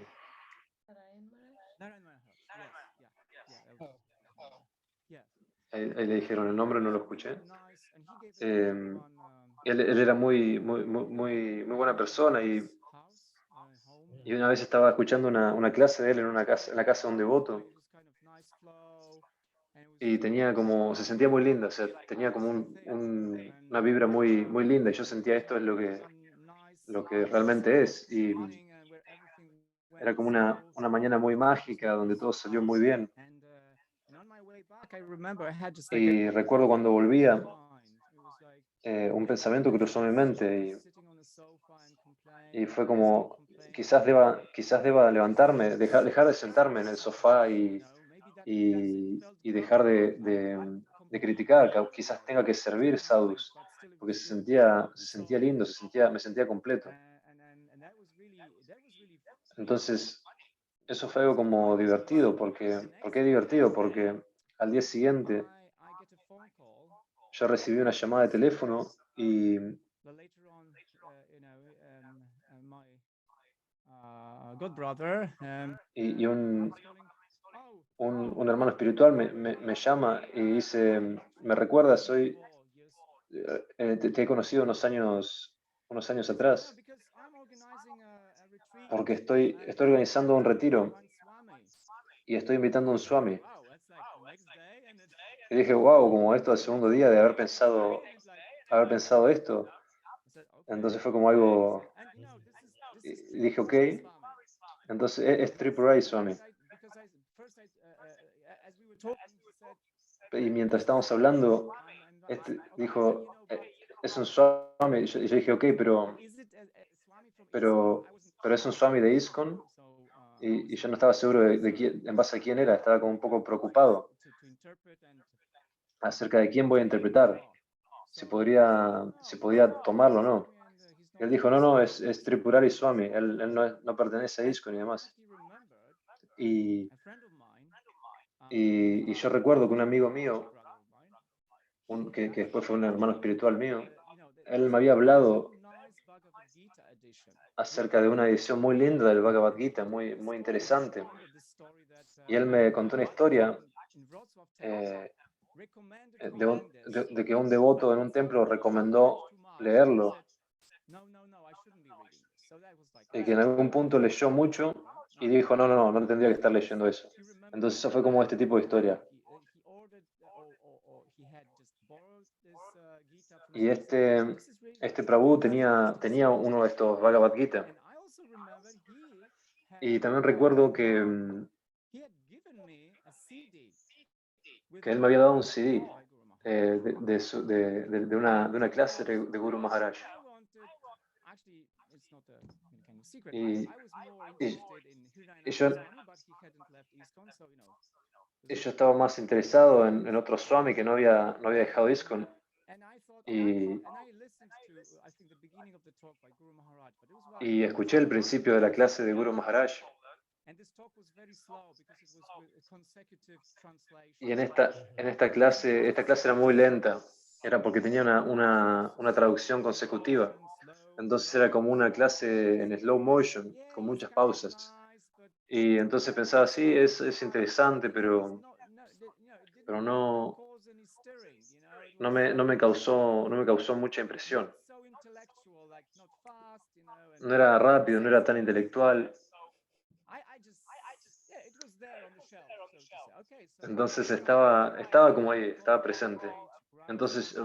Narayan Maharaj. Yes. ahí le dijeron el nombre, no lo escuché. Nice. And he gave Eh, everyone, él era muy buena persona house, home. y una vez estaba escuchando una clase de él en la casa de un devoto This kind of nice flow, and it was y tenía como, se sentía muy linda, o sea, tenía como una vibra muy linda y yo sentía esto es lo que realmente es y era como una mañana muy mágica donde todo salió muy bien. And on my way back, I remember I had just like Y recuerdo cuando volvía, mind. It was like un pensamiento cruzó mi mente sitting on the sofa and y fue complaining, como, complaining. quizás deba levantarme, dejar de sentarme en el sofá You know, maybe that y dejar de criticar, quizás tenga que servir sadhus, but still it porque was se sentía lindo, me sentía completo. and that was really Entonces, eso fue algo como divertido, ¿por qué divertido? Porque al día siguiente I get a phone call yo recibí una llamada de teléfono but later on my god brother y un, was calling, un hermano espiritual me llama y dice, me recuerda, te he conocido unos años atrás, because I'm organizing a retreat porque estoy organizando un retiro one Swami. y estoy invitando a un swami. Wow, that's like the next day and it's Y dije, wow, como esto al segundo día de haber pensado esto. I said, okay. Entonces fue como algo, And you know, this is y dije, ok, Tripurari Swami. entonces es Tripurari Swami. Because I first as we were talking, he said, Y mientras estábamos hablando, dijo, es un Swami. Y yo dije, ok, is it a Swami from pero, ISKCON? I wasn't pero es un Swami de ISKCON. so Y yo no estaba seguro de quién, en base a quién era, estaba como un poco preocupado to interpret and acerca de quién voy a interpretar, si podía tomarlo o no. Y él dijo, no, es Tripurari Swami, él no pertenece a ISKCON y demás. Y, y yo recuerdo que un amigo mío, que después fue un hermano espiritual mío, él me había hablado acerca de una edición muy linda del Bhagavad Gita, muy interesante. Y él me contó una historia de que un devoto en un templo recomendó leerlo y que en algún punto leyó mucho y dijo, no tendría que estar leyendo eso. Entonces eso fue como este tipo de historia. Y este Prabhu tenía uno de estos Bhagavad Gita. Y también recuerdo que él me había dado un CD de una clase de Guru Maharaj. Y, y yo estaba más interesado en otro Swami que no había dejado ISKCON. Y escuché el principio de la clase de Guru Maharaj. Y en esta clase era muy lenta. Era porque tenía una traducción consecutiva. Entonces era como una clase en slow motion, con muchas pausas. Y entonces pensaba, sí, es interesante, pero no me causó mucha impresión. No era rápido, no era tan intelectual. Entonces estaba como ahí, estaba presente. Entonces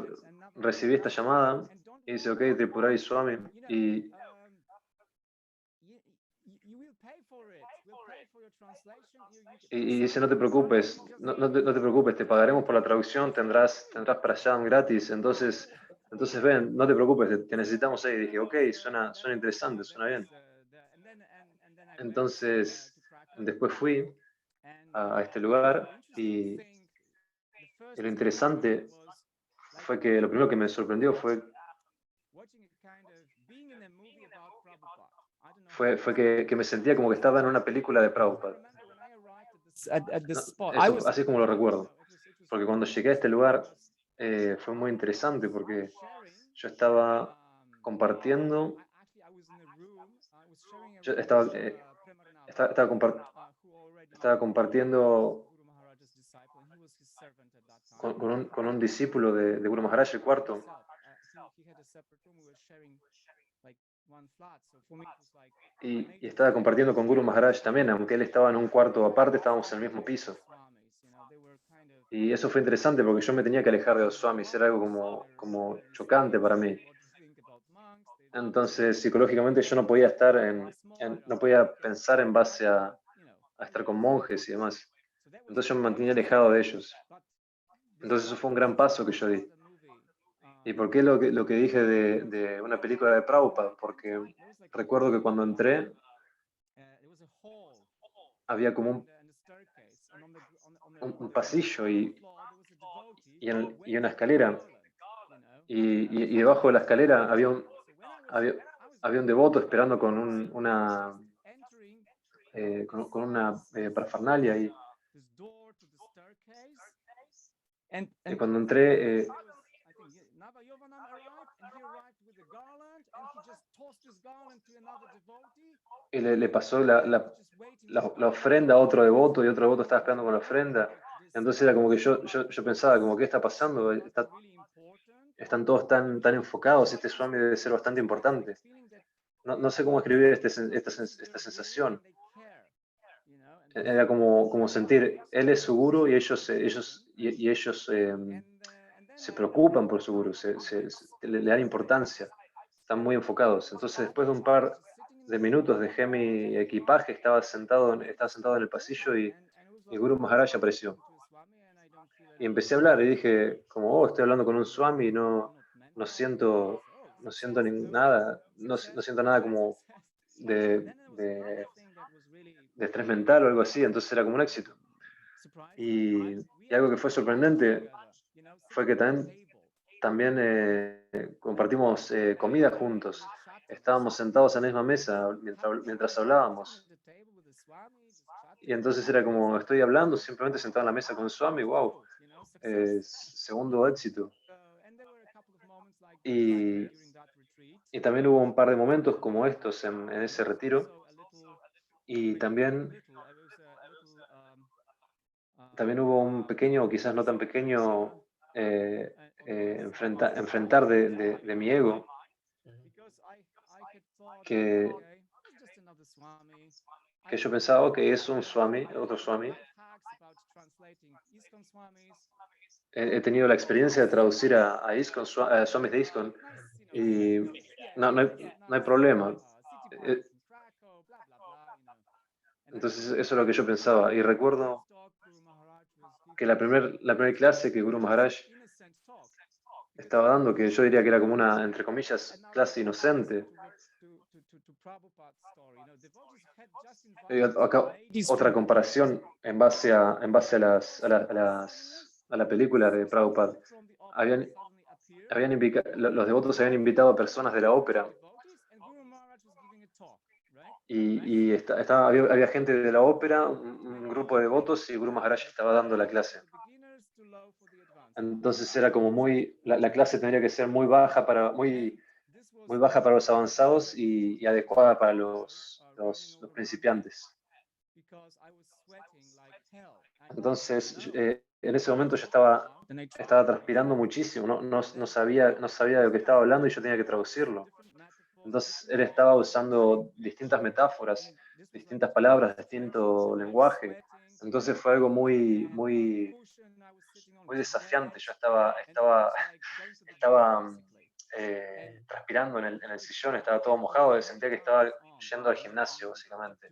recibí esta llamada y dice, ok, Tripurari Swami. Y dice, no te preocupes, no te preocupes, te pagaremos por la traducción, tendrás prashadam gratis. Entonces ven, no te preocupes, te necesitamos ahí. Y dije, ok, suena interesante, suena bien. Entonces después fui a este lugar y lo interesante fue que lo primero que me sorprendió fue que me sentía como que estaba en una película de Prabhupada. Así como lo recuerdo. Porque cuando llegué a este lugar fue muy interesante porque yo estaba compartiendo yo estaba compartiendo con un discípulo de Guru Maharaj, el cuarto, y estaba compartiendo con Guru Maharaj también, aunque él estaba en un cuarto aparte, estábamos en el mismo piso. Y eso fue interesante porque yo me tenía que alejar de los swamis, era algo como chocante para mí. Entonces, psicológicamente yo no podía no podía pensar en base a estar con monjes y demás. Entonces yo me mantenía alejado de ellos. Entonces eso fue un gran paso que yo di. ¿Y por qué lo que dije de una película de Prabhupada? Porque recuerdo que cuando entré había como un pasillo y una escalera. Y debajo de la escalera había un devoto esperando con una parafernalia. Y cuando entré, y le pasó la ofrenda a otro devoto y otro devoto estaba esperando con la ofrenda. Entonces era como que yo pensaba, como, ¿qué está pasando? Están todos tan enfocados, este Swami debe ser bastante importante. No sé cómo escribir esta sensación. Era como sentir, él es su guru y ellos se preocupan por su guru, le dan importancia, están muy enfocados. Entonces después de un par de minutos dejé mi equipaje, estaba sentado en el pasillo y Guru Maharaj apareció. Y empecé a hablar y dije, como, estoy hablando con un Swami y no siento nada, no siento nada como de estrés mental o algo así, entonces era como un éxito. Y algo que fue sorprendente fue que también compartimos comida juntos. Estábamos sentados en la misma mesa mientras hablábamos. Y entonces era como, estoy hablando, simplemente sentado en la mesa con Swami, wow, segundo éxito. Y también hubo un par de momentos como estos en ese retiro. Y también hubo un pequeño, o quizás no tan pequeño, enfrentar de mi ego, que yo pensaba, ok, es un Swami, otro Swami. He tenido la experiencia de traducir a Swamis de ISKCON, y no hay problema. Entonces eso es lo que yo pensaba. Y recuerdo que la primera clase que Guru Maharaj estaba dando, que yo diría que era como una, entre comillas, clase inocente. Acá, otra comparación en base a la película de Prabhupada. Los devotos habían invitado a personas de la ópera. Y había gente de la ópera, un grupo de devotos, y Guru Maharaj estaba dando la clase. Entonces era como la clase tendría que ser muy baja para los avanzados y adecuada para los principiantes. Entonces, en ese momento yo estaba transpirando muchísimo, no sabía de lo que estaba hablando y yo tenía que traducirlo. Entonces él estaba usando distintas metáforas, distintas palabras, distinto lenguaje. Entonces fue algo muy desafiante. Yo estaba transpirando en el sillón, estaba todo mojado, sentía que estaba yendo al gimnasio, básicamente.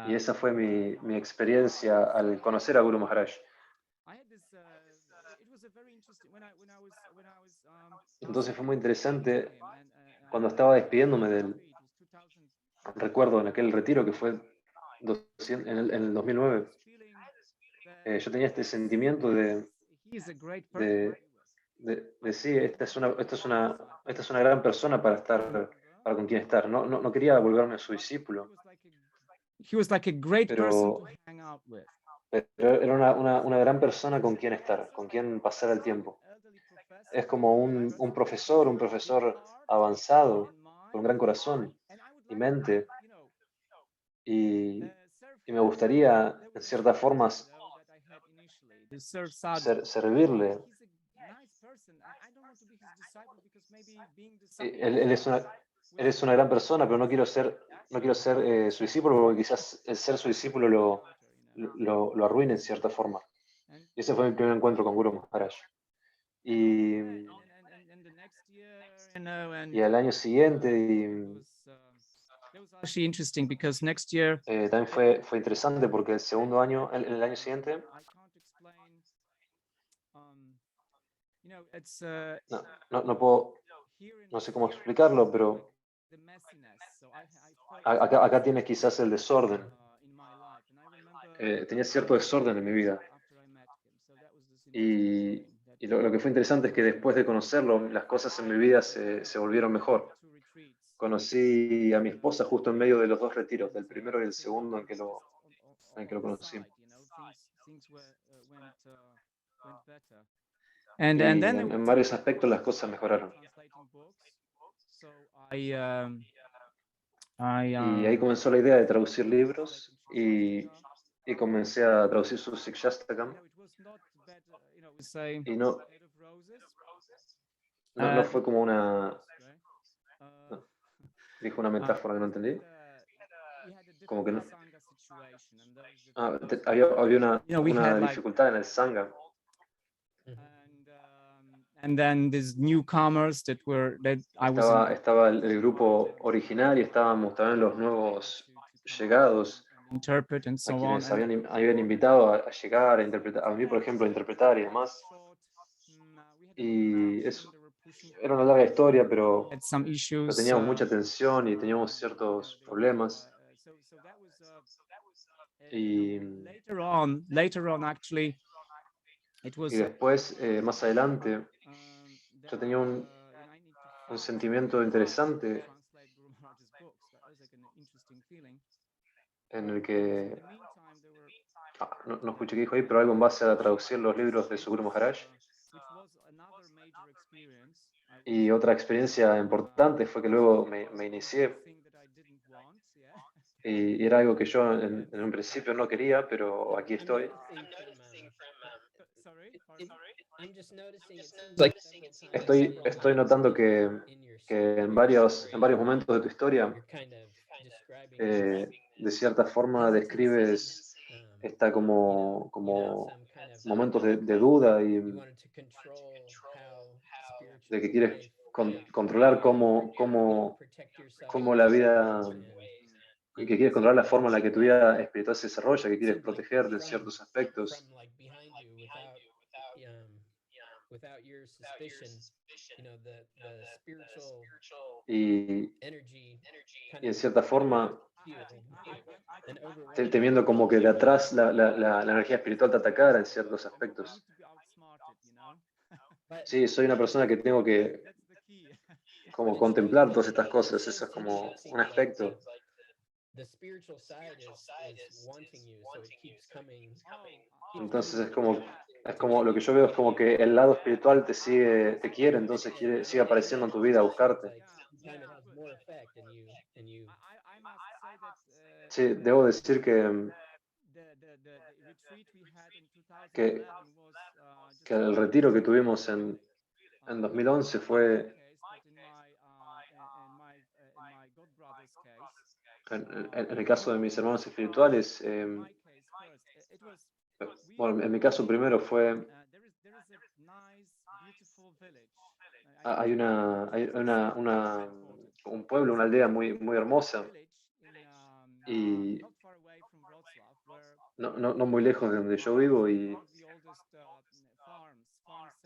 Y esa fue mi experiencia al conocer a Guru Maharaj. Entonces fue muy interesante cuando estaba despidiéndome de él. Recuerdo en aquel retiro que fue en el 2009. Yo tenía este sentimiento de sí, esta es una gran persona para con quien estar. No quería volverme su discípulo. Pero era una gran persona con quien estar, con quien pasar el tiempo. es como un profesor avanzado, con un gran corazón y mente, y, y me gustaría, en ciertas formas, servirle. Él es una gran persona, pero no quiero ser su discípulo, porque quizás el ser su discípulo lo arruine en cierta forma. Y ese fue mi primer encuentro con Guru Maharaj. Y, y al año siguiente, Actually interesting because next year también fue interesante porque el segundo año, el año siguiente, it's no puedo, no sé cómo explicarlo, pero the messiness. So I acá tienes quizás el desorden. in my life, and I remember Tenía cierto desorden en mi vida. after I met him. So that was this Y, interesting thing that y lo que fue interesante es que después de conocerlo, las cosas en mi vida se volvieron mejor. two retreats. Conocí a mi esposa justo en medio de los dos retiros, del primero y el segundo en que lo On the conocí. side, things went better. And Y then there en was varios aspectos las cosas mejoraron. translating books. So I Y ahí comenzó la idea de traducir libros y comencé a traducir su Sikshastakam. it was not bad, say Y no, bed of roses. no fue como una, Right? no, dijo una metáfora que no entendí. We had a Como que no. difficult Sangha situation, and those that Había we una had like dificultad en el Sangha. and then these newcomers that I was Estaba el grupo original y estábamos también los nuevos llegados, interpret and a so on. quienes habían invitado a llegar, a interpretar, a mí, por ejemplo, a interpretar y demás. Y era una larga historia, pero Had some issues. teníamos mucha tensión y teníamos ciertos problemas. Y, Later on, actually, it was y después, más adelante, yo tenía un sentimiento interesante en el que, no escuché qué dijo ahí, pero algo en base a traducir los libros de Suguru Maharaj. Y otra experiencia importante fue que luego me inicié y era algo que yo en un principio no quería, pero aquí estoy. Estoy notando que en varios momentos de tu historia, de cierta forma describes como momentos de duda y de que quieres controlar cómo la vida, y que quieres controlar la forma en la que tu vida espiritual se desarrolla, que quieres proteger de ciertos aspectos. Y en cierta forma, temiendo como que de atrás la energía espiritual te atacara en ciertos aspectos. Sí, soy una persona que tengo que como contemplar todas estas cosas, eso es como un aspecto. Entonces es como lo que yo veo es como que el lado espiritual te quiere, entonces sigue apareciendo en tu vida a buscarte. Sí, debo decir que, que el retiro que tuvimos en 2011 fue, en el caso de mis hermanos espirituales, bueno, en mi caso primero fue, un pueblo, una aldea muy hermosa y no muy lejos de donde yo vivo y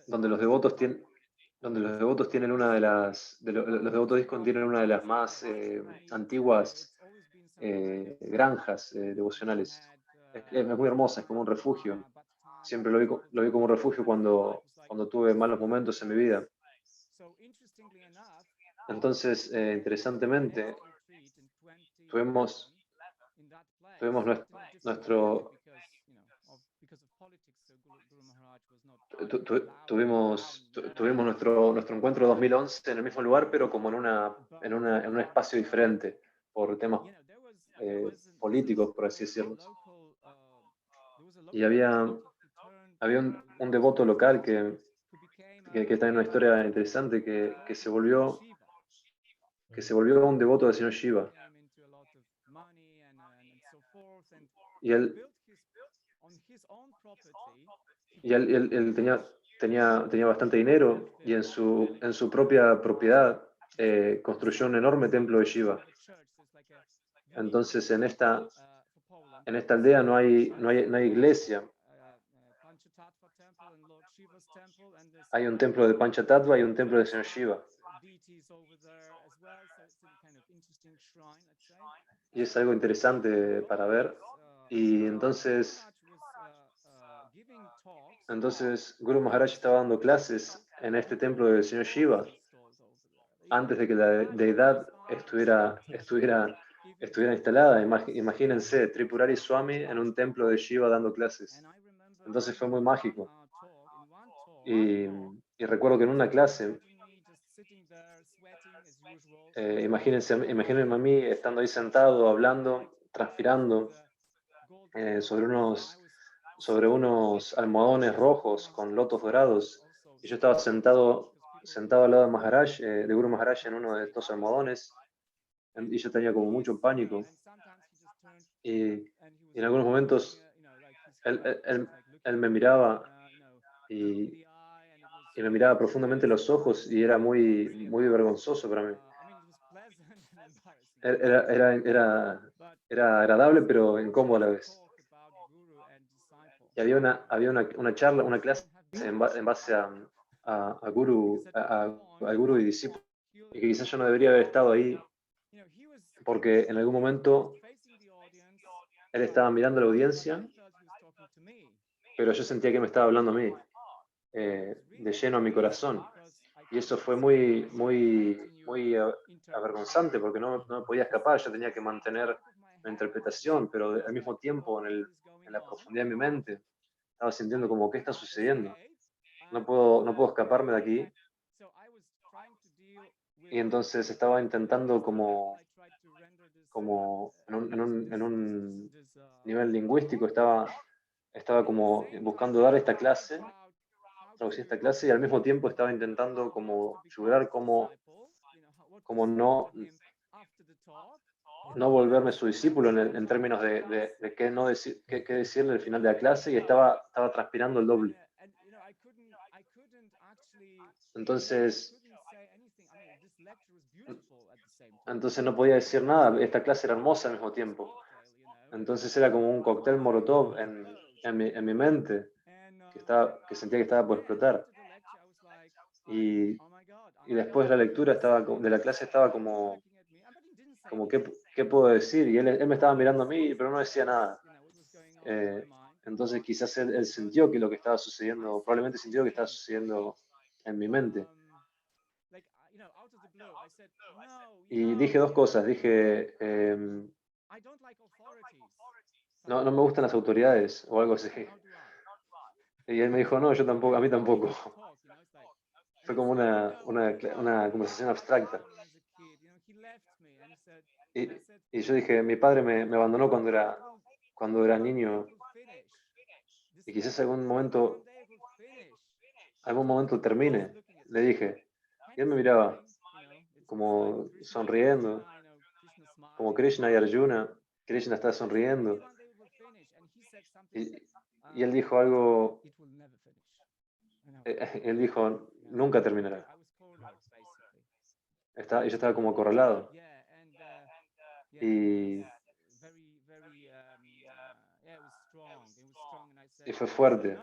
donde los devotos tienen una de los devotos discos tienen una de las más antiguas granjas devocionales. Es muy hermosa, es como un refugio. Siempre lo vi como un refugio cuando tuve malos momentos en mi vida. Entonces, interesantemente, tuvimos nuestro tuvimos nuestro encuentro 2011 en el mismo lugar, pero como en un espacio diferente, por temas políticos, por así decirlo. Y había un devoto local que también una historia interesante, que se volvió un devoto del señor Shiva. Y él tenía bastante dinero y en su propia propiedad construyó un enorme templo de Shiva. Entonces en esta aldea no hay iglesia. Hay un templo de Panchatattva y un templo del señor Shiva. Y es algo interesante para ver. Y entonces Guru Maharaj estaba dando clases en este templo del señor Shiva antes de que la deidad estuviera instalada. Imagínense, Tripurari Swami en un templo de Shiva dando clases. Entonces fue muy mágico. Y recuerdo que en una clase, imagínense a mí estando ahí sentado, hablando, transpirando, sobre unos almohadones rojos con lotos dorados. Y yo estaba sentado al lado de Maharaj, de Guru Maharaj, en uno de estos almohadones. Y yo tenía como mucho pánico. Y en algunos momentos él me miraba y me miraba profundamente en los ojos y era muy, muy vergonzoso para mí. Era agradable, pero incómodo a la vez. Y había una charla, una clase en base al guru y discípulo, y que quizás yo no debería haber estado ahí, porque en algún momento él estaba mirando a la audiencia, pero yo sentía que me estaba hablando a mí, de lleno a mi corazón. Y eso fue muy, muy, muy avergonzante, porque no me podía escapar. Yo tenía que mantener la interpretación, pero al mismo tiempo en la profundidad de mi mente estaba sintiendo como, ¿qué está sucediendo? No puedo escaparme de aquí. Y entonces estaba intentando como en un nivel lingüístico, estaba como buscando dar esta clase, traducir esta clase, y al mismo tiempo estaba intentando como lograr como no volverme su discípulo en términos de qué decirle al final de la clase, y estaba transpirando el doble. Entonces no podía decir nada. Esta clase era hermosa al mismo tiempo. Entonces era como un cóctel molotov en mi mente, que sentía que estaba por explotar. Y después de la lectura de la clase estaba como ¿qué puedo decir? Y él me estaba mirando a mí, pero no decía nada. Entonces quizás él sintió que lo que estaba sucediendo, probablemente sintió que estaba sucediendo en mi mente. Y dije dos cosas. Dije, no me gustan las autoridades o algo así. Y él me dijo, no, yo tampoco, a mí tampoco. Fue como una conversación abstracta. Y yo dije, mi padre me abandonó cuando era niño. Y quizás algún momento termine, le dije. Y él me miraba como sonriendo, como Krishna y Arjuna. Krishna está sonriendo. Y él dijo algo, él dijo, nunca terminará. Y yo estaba como acorralado. Y fue fuerte.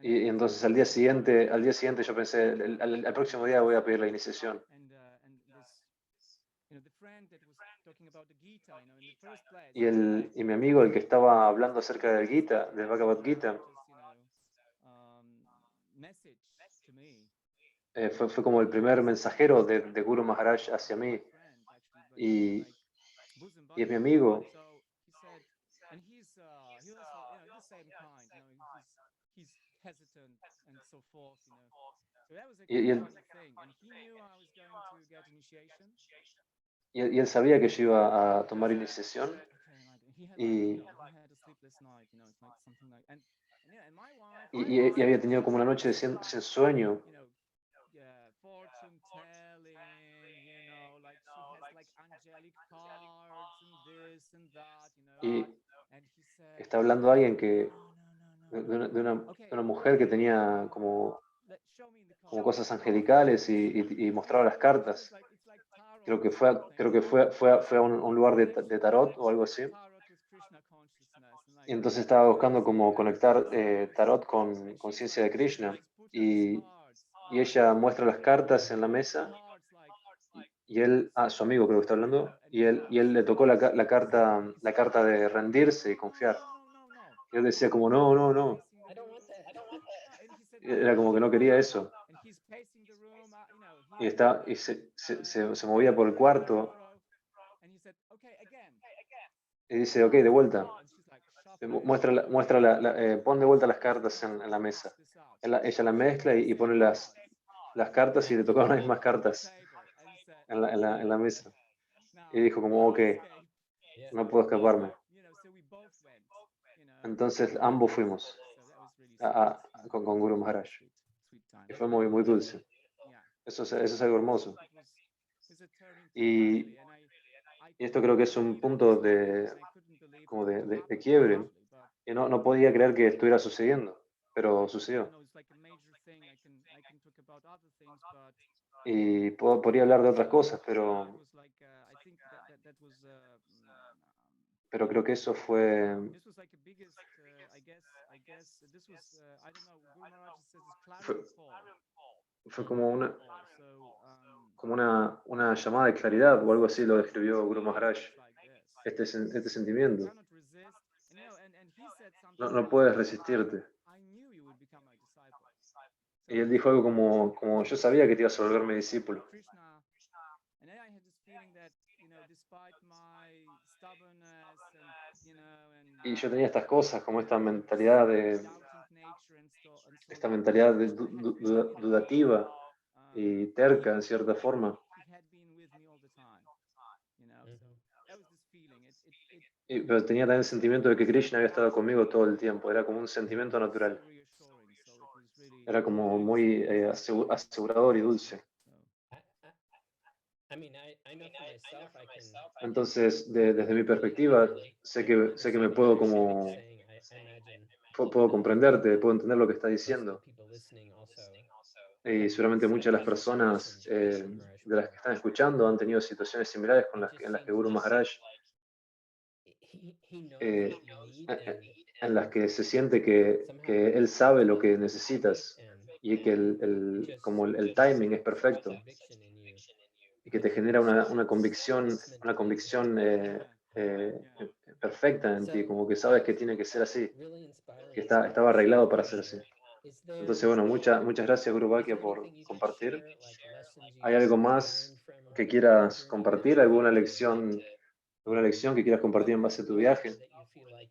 Y entonces al día siguiente yo pensé, al próximo día voy a pedir la iniciación. Y mi amigo, el que estaba hablando acerca del Gita, del Bhagavad Gita, fue como el primer mensajero de Guru Maharaj hacia mí. Y es mi amigo. hesitant and so forth, you know. So that was a Y él, funny thing. And he knew I was going to get initiation. y él sabía que yo iba a tomar iniciación Okay, like he had y, he had a sleepless night, you know, it's like something like and yeah, and my wife y había tenido como una noche sin sueño. you know, yeah, fortune telling, you know, like she has like angelic cards and this and that, you know. Y And he said, está hablando alguien que, no, de okay, una mujer que tenía como, show me in the como card. cosas angelicales y mostraba las cartas. It's like tarot or Creo something. que fue a un lugar de tarot o algo así. Tarot with Krishna consciousness, and Y like entonces estaba buscando como conectar tarot con and she's conciencia like, de Krishna. just put her these cards. Y ella muestra las cartas en la mesa Cards like y él, su amigo creo que está hablando, y él le tocó la carta de rendirse y confiar. no. Y él decía como, no, no, no. I don't want that. I don't want that. And he said, Era como que no quería eso. and he's pacing the room, you know, Y se movía por el cuarto and he said, okay, again. y dice, ok, de vuelta. And she's like, shuffle Pon de vuelta las cartas en la mesa. this out. Ella la mezcla y pone las cartas y le tocaron las mismas cartas And he said, en la mesa. now, Y dijo como, ok, escape. Yeah. no puedo escaparme. You know, so we both went, you know. Entonces ambos fuimos So that was really con Guru Maharaj. sweet time. Y fue muy, muy dulce. Yeah. Eso es algo hermoso. It was a turning point, Y, really, and y esto creo que es un punto como de quiebre. actually, but Y no podía creer que estuviera sucediendo, pero I sucedió. know it's like a major thing. I can talk about other things, but Y podría hablar de otras cosas, it pero was like I think that was creo que eso fue, this was like the biggest I guess this was I don't know, Guru Maharaj says it's fue, clarion call. fue como So una llamada de claridad o algo así lo describió Guru Maharaj, it's like this. este sentimiento. Cannot resist. And, you know, and he said something No like, puedes resistirte. I knew you would become my disciple. Y él dijo algo como yo sabía que te ibas a volver mi discípulo. Krishna, and then I had this feeling that, you know, despite my stubbornness and, you know, Y yo tenía estas cosas, como esta mentalidad doubting nature and so esta on, mentalidad dudativa y terca en cierta forma. he had been with me all the time, you know. So Mhm. that was this feeling. Pero tenía también el sentimiento de que Krishna había estado conmigo todo el tiempo. Era como un sentimiento So natural. reassuring. So it was really Era como muy asegurador y dulce. I mean, I know for myself, I can Entonces, desde mi perspectiva, sé que me puedo como saying, I imagine puedo comprenderte, puedo entender lo que está most of the diciendo. people listening also. Y seguramente muchas de las personas de las que están escuchando han tenido situaciones similares en las que Guru Maharaj, He knows eh, what you need and en las que se siente que él sabe lo que necesitas y que como el timing es perfecto conviction in you. y que te genera una convicción perfecta en ti, como que sabes que tiene que ser así, Really inspiring. que estaba arreglado para ser así. Is there, Entonces, bueno, muchas gracias, Guru is Bhakya, there por anything you can compartir. share, like lessons ¿Hay you've algo learned más from que your quieras journey compartir? ¿Alguna lección que quieras compartir en base a tu viaje? that you feel like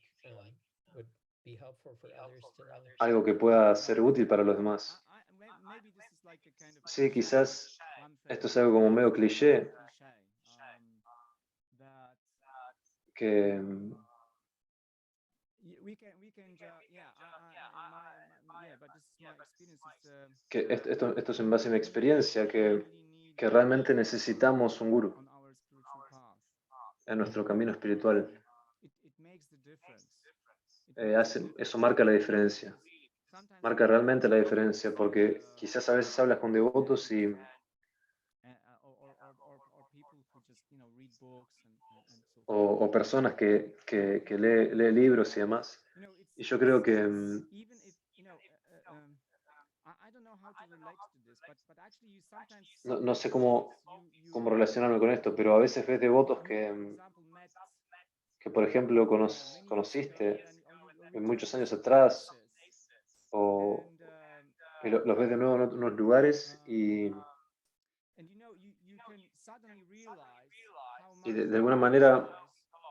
would be helpful for others to know? Algo que pueda ser útil para los demás. maybe this is like a kind of Sí, quizás one thing. esto es algo como medio cliché, That que, we can yeah but this is my experience. que esto es en base a mi experiencia, que realmente necesitamos un gurú On our spiritual path, en nuestro camino espiritual. it makes the difference. Eso marca la diferencia, Sometimes marca realmente la diferencia, porque quizás a veces hablas con devotos y or people who just, you know, read books and so forth. o personas que lee libros y demás. You know, Y yo creo que even if, you know, I don't know how to relate to this, but actually you sometimes no sé cómo relacionarme con esto, pero a veces ves devotos for example, met que por ejemplo, many years ago, conociste or you muchos return años to some atrás places, o and los ves de nuevo en unos lugares and you know, you can suddenly realize how y much de alguna manera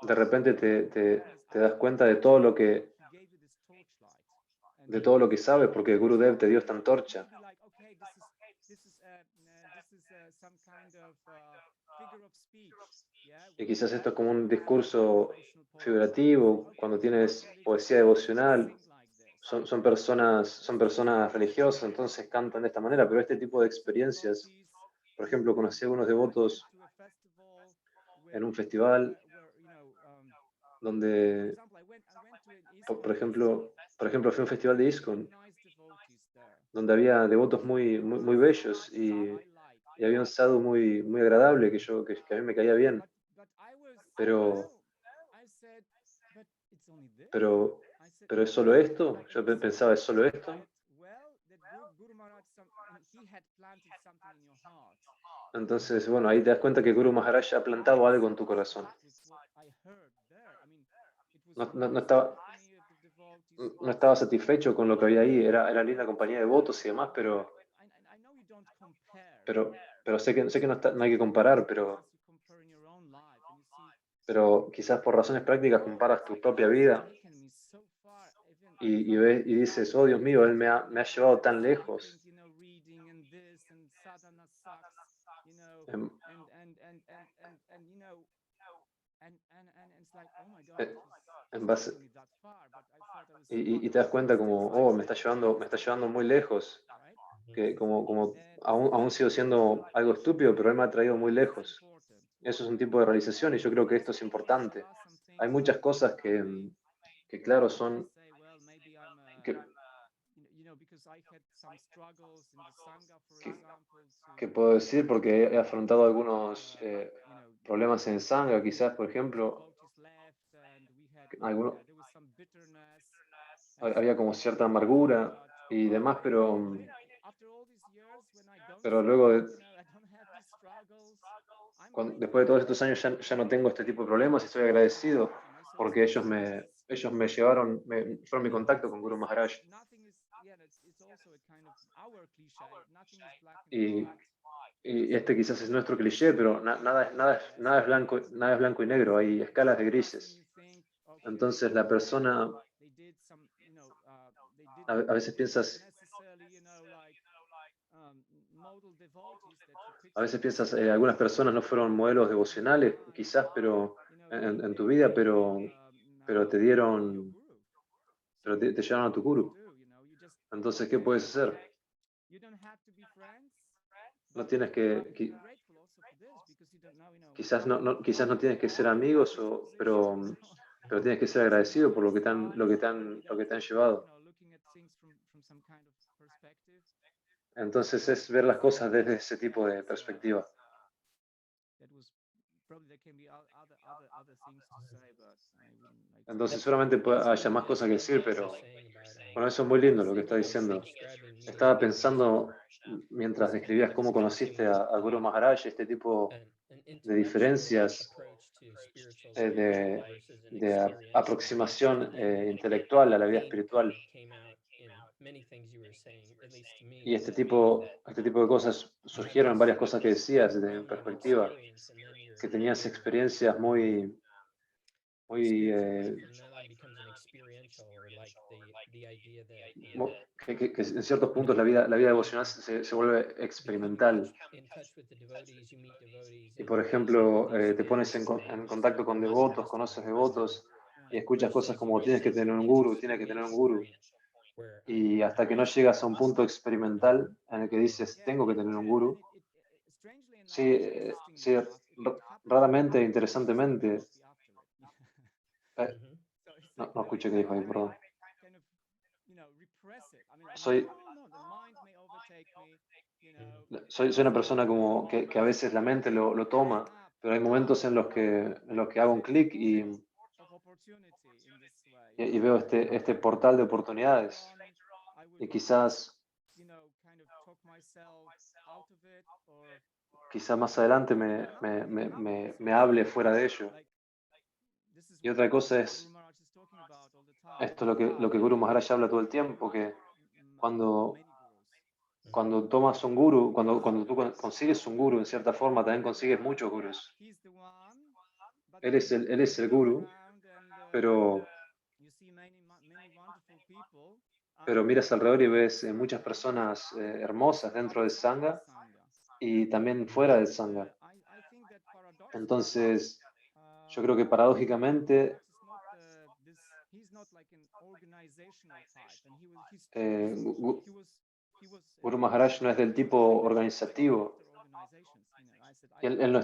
de repente te das cuenta de todo lo que he gave you this torchlight de todo lo que sabes porque Gurudev te dio esta antorcha. Y quizás esto es como un discurso figurativo, cuando tienes poesía devocional, son personas religiosas, entonces cantan de esta manera, pero este tipo de experiencias, por ejemplo, conocí a algunos devotos en un festival donde, por ejemplo, fue un festival de ISKCON, donde había devotos muy bellos y había un sadhu muy agradable que a mí me caía bien, pero, pero, pero ¿es solo esto? Yo pensaba, ¿es solo esto? Entonces, bueno, ahí te das cuenta que Guru Maharaj ha plantado algo en tu corazón. No estaba satisfecho con lo que había ahí, era linda compañía de devotos y demás, pero, pero sé que no hay que comparar, pero quizás por razones prácticas comparas tu propia vida y dices, oh Dios mío, Él me ha llevado tan lejos. En, eh, en base, y te das cuenta como, oh, me está llevando muy lejos, que como aún sigo siendo algo estúpido, pero Él me ha traído muy lejos. Eso es un tipo de realización y yo creo que esto es importante. Hay muchas cosas que claro, que, que, que puedo decir porque he afrontado algunos problemas en Sangha, quizás, por ejemplo, alguno- había como cierta amargura y demás, pero luego, después de todos estos años, ya no tengo este tipo de problemas y estoy agradecido porque ellos me llevaron, fueron mi contacto con Guru Maharaj. Y, y este quizás es nuestro cliché, pero nada es blanco y negro, hay escalas de grises. Entonces la persona, a veces piensas, algunas personas no fueron modelos devocionales, quizás, pero en tu vida, pero te llevaron a tu guru. Entonces, ¿qué puedes hacer? No tienes quizás no tienes que ser amigos, pero tienes que ser agradecido por lo que te han llevado. Entonces es ver las cosas desde ese tipo de perspectiva. Entonces seguramente haya más cosas que decir, pero bueno, eso es muy lindo lo que está diciendo. Estaba pensando, mientras describías cómo conociste a Guru Maharaj, este tipo de diferencias de aproximación intelectual a la vida espiritual. Y este tipo de cosas surgieron en varias cosas que decías desde mi perspectiva, que tenías experiencias muy que en ciertos puntos la vida devocional se vuelve experimental. Y por ejemplo, te pones en contacto con devotos, conoces devotos y escuchas cosas como tienes que tener un guru, tienes que tener un guru. Y hasta que no llegas a un punto experimental en el que dices, tengo que tener un guru, sí, sí, raramente, interesantemente, no escuché qué dijo ahí, perdón. Soy, soy una persona como que a veces la mente lo toma, pero hay momentos en los que hago un clic y veo este portal de oportunidades. Y quizás más adelante me hable fuera de ello. Y otra cosa es, esto es lo que Guru Maharaj habla todo el tiempo, que cuando tomas un guru, cuando tú consigues un guru, en cierta forma, también consigues muchos gurus. Él es el guru, pero pero miras alrededor y ves muchas personas hermosas dentro del Sangha y también fuera del Sangha. Entonces, yo creo que paradójicamente Guru Maharaj no es del tipo organizativo. Él no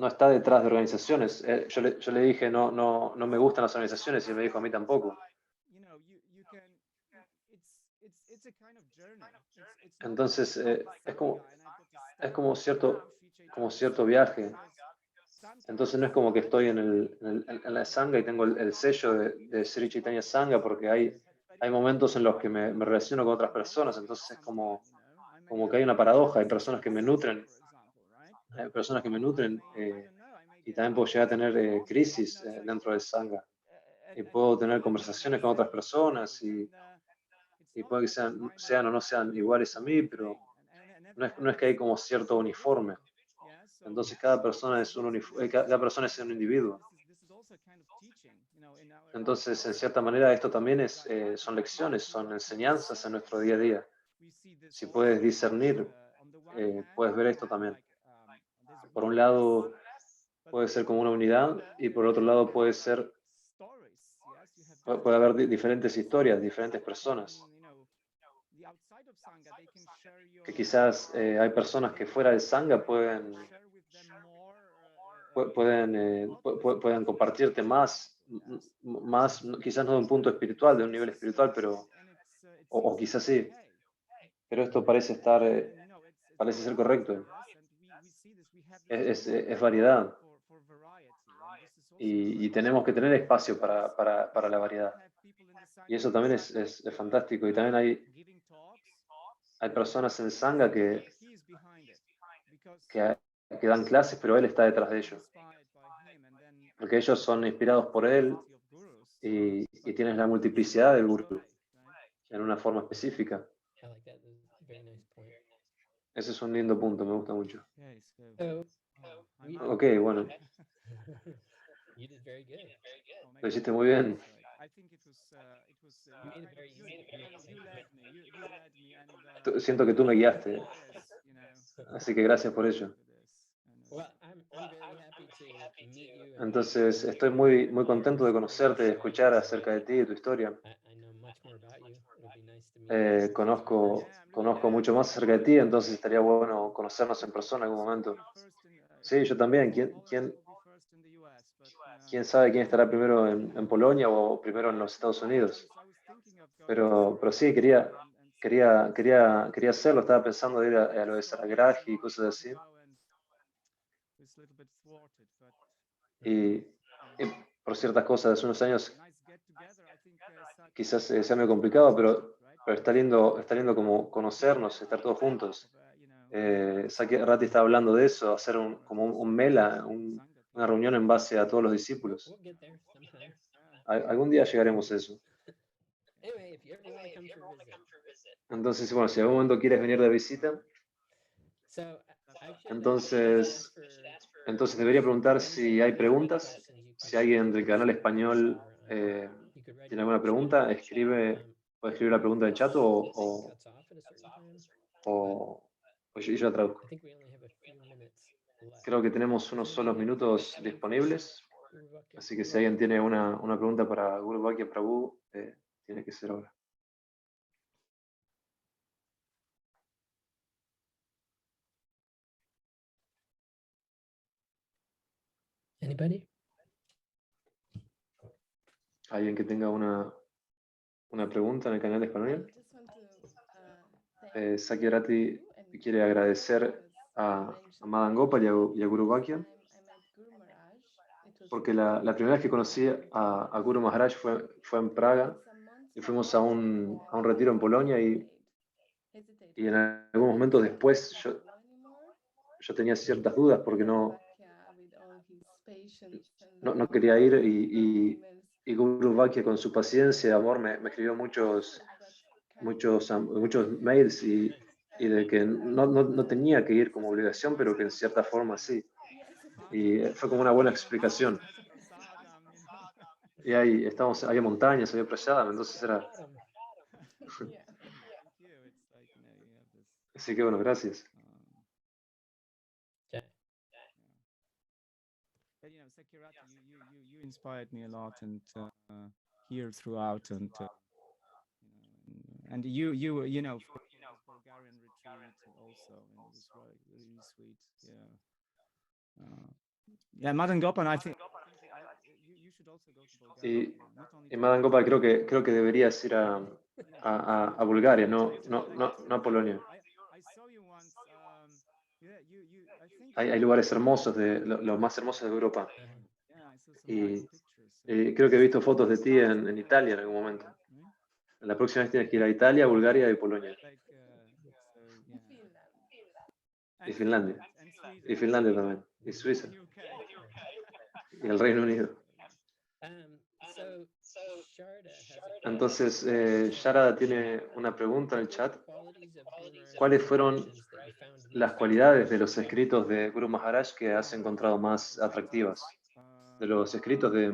está detrás de organizaciones. Yo le dije, no me gustan las organizaciones, y él me dijo, a mí tampoco. Entonces, es como cierto viaje. Entonces no es como que estoy en la Sangha y tengo el sello de Sri Chaitanya Sangha, porque hay momentos en los que me relaciono con otras personas. Entonces es como que hay una paradoja. Hay personas que me nutren, y también puedo llegar a tener crisis dentro del Sangha. Y puedo tener conversaciones con otras personas y puede que sean o no sean iguales a mí, pero no es que hay como cierto uniforme. Entonces cada persona es cada persona es un individuo. Entonces, en cierta manera, esto también son lecciones, son enseñanzas en nuestro día a día. Si puedes discernir, puedes ver esto también. Por un lado, puede ser como una unidad y por otro lado puede haber diferentes historias, diferentes personas. Que quizás hay personas que fuera del Sangha pueden compartirte más, quizás no de un punto espiritual, de un nivel espiritual, pero, o quizás sí, pero esto parece ser correcto. Es variedad. Y tenemos que tener espacio para la variedad. Y eso también es fantástico. Y también hay personas en Sangha que dan clases, pero él está detrás de ellos. Porque ellos son inspirados por él y tienes la multiplicidad del gurú en una forma específica. Ese es un lindo punto, me gusta mucho. Ok, bueno. Lo hiciste muy bien. Siento que tú me guiaste, así que gracias por ello. Entonces, estoy muy, muy contento de conocerte, de escuchar acerca de ti y tu historia. Conozco mucho más acerca de ti, entonces estaría bueno conocernos en persona en algún momento. Sí, yo también. ¿Quién sabe quién estará primero en Polonia o primero en los Estados Unidos? Pero sí, quería hacerlo. Estaba pensando de ir a lo de Saragrahi y cosas así. Y por ciertas cosas, hace unos años quizás sea muy complicado, pero está lindo como conocernos, estar todos juntos. Saki Rati está hablando de eso, hacer como un mela, una reunión en base a todos los discípulos. Algún día llegaremos a eso. Entonces, bueno, si en algún momento quieres venir de visita, entonces debería preguntar si hay preguntas. Si alguien del canal español tiene alguna pregunta, puede escribir la pregunta en el chat o yo la traduzco. Creo que tenemos unos solos minutos disponibles, así que si alguien tiene una pregunta para Guru Vakya Prabhu, tiene que ser ahora. Anybody? ¿Alguien que tenga una pregunta en el canal español? Saki Rati quiere agradecer a Madan Gopal y a Guru Vakya, porque la primera vez que conocí a Guru Maharaj fue en Praga, y fuimos a un retiro en Polonia, y en algunos momentos después yo tenía ciertas dudas porque no quería ir, y Guru Vakya con su paciencia y amor me escribió muchos mails y de que no tenía que ir como obligación, pero que en cierta forma sí. Y fue como una buena explicación. Y había montañas, había prasadam, entonces Así que bueno, gracias. Yeah. But Sekirati, you inspired me a lot, and here throughout, and you for this Bulgarian retreat also, and it was really sweet. Yeah, Madan Gopan, I think you should also go to Bulgaria. Not only Y Madan Gopal, creo que deberías ir a Bulgaria, no a Polonia. I saw you once. Yeah, I think Hay lugares hermosos, los más hermosos de Europa. yeah, I saw some Y, nice pictures. creo que he visto fotos de ti en Italia en algún momento. La próxima vez tienes que ir a Italia, Bulgaria y Polonia. Y Finlandia. Y Finlandia también. Y Suiza. Y el Reino Unido. So Sharda has a Entonces, Sharada tiene una pregunta en el chat. qualities of Guru Maharaj's ¿Cuáles fueron meditations that you found most las cualidades de los escritos de Guru Maharaj que has encontrado más atractivas? De los escritos de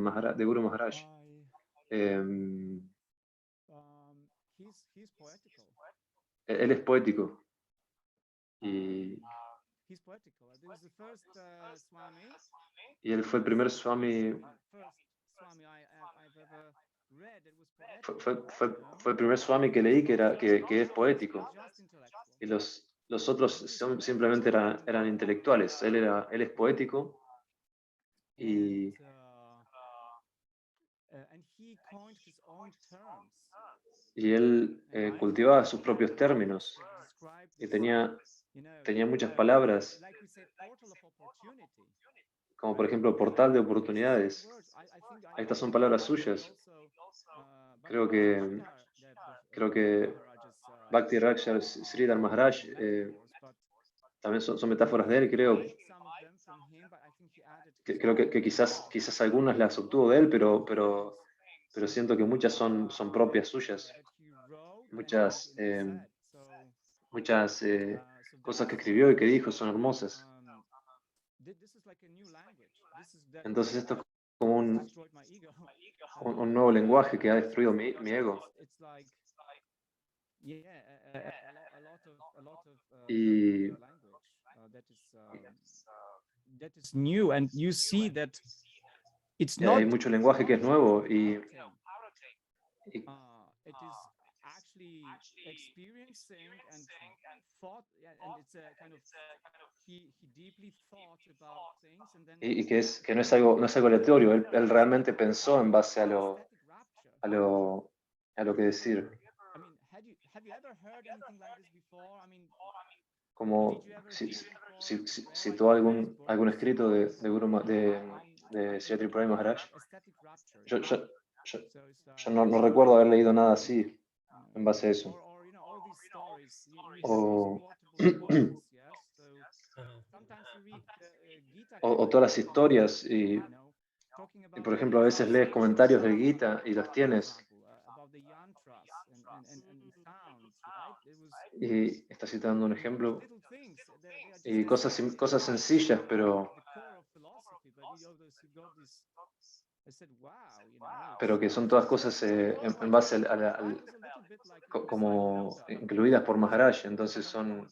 Guru Maharaj. He's poetical. Él es poético. Y He's poetical. This is the first Swami. él fue el primer Swami. First Swami I've ever read. It was Fue el primer Swami que leí que es poético. just intellectual. Y los otros simplemente eran intelectuales. Él es poético. Y And he coined his own terms. Y él cultivaba sus propios términos y tenía muchas palabras, Like we say, portal of opportunity. como por ejemplo portal de oportunidades. Estas son palabras suyas. Creo que Bhakti Rakshar Sridhar Maharaj también son metáforas de él, creo. Creo que quizás algunas las obtuvo de él, pero siento que muchas son propias suyas. Muchas cosas que escribió y que dijo son hermosas. Entonces esto es como un nuevo lenguaje que ha destruido mi ego. Y that is new, and you see that it's hay not mucho lenguaje que es nuevo y it is actually experiencing and thought, and it's a kind of he deeply thought about things, and then que no es algo aleatorio. Él realmente pensó en base a lo que decir. I mean, have you ever heard anything like this before? I mean, Como citó algún escrito de Sri Tripurari Maharaj. Yo no recuerdo haber leído nada así en base a eso. O todas las historias y por ejemplo a veces lees comentarios del Gita y los tienes y está citando un ejemplo y cosas sencillas pero que son todas cosas en base como incluidas por Maharaj, entonces son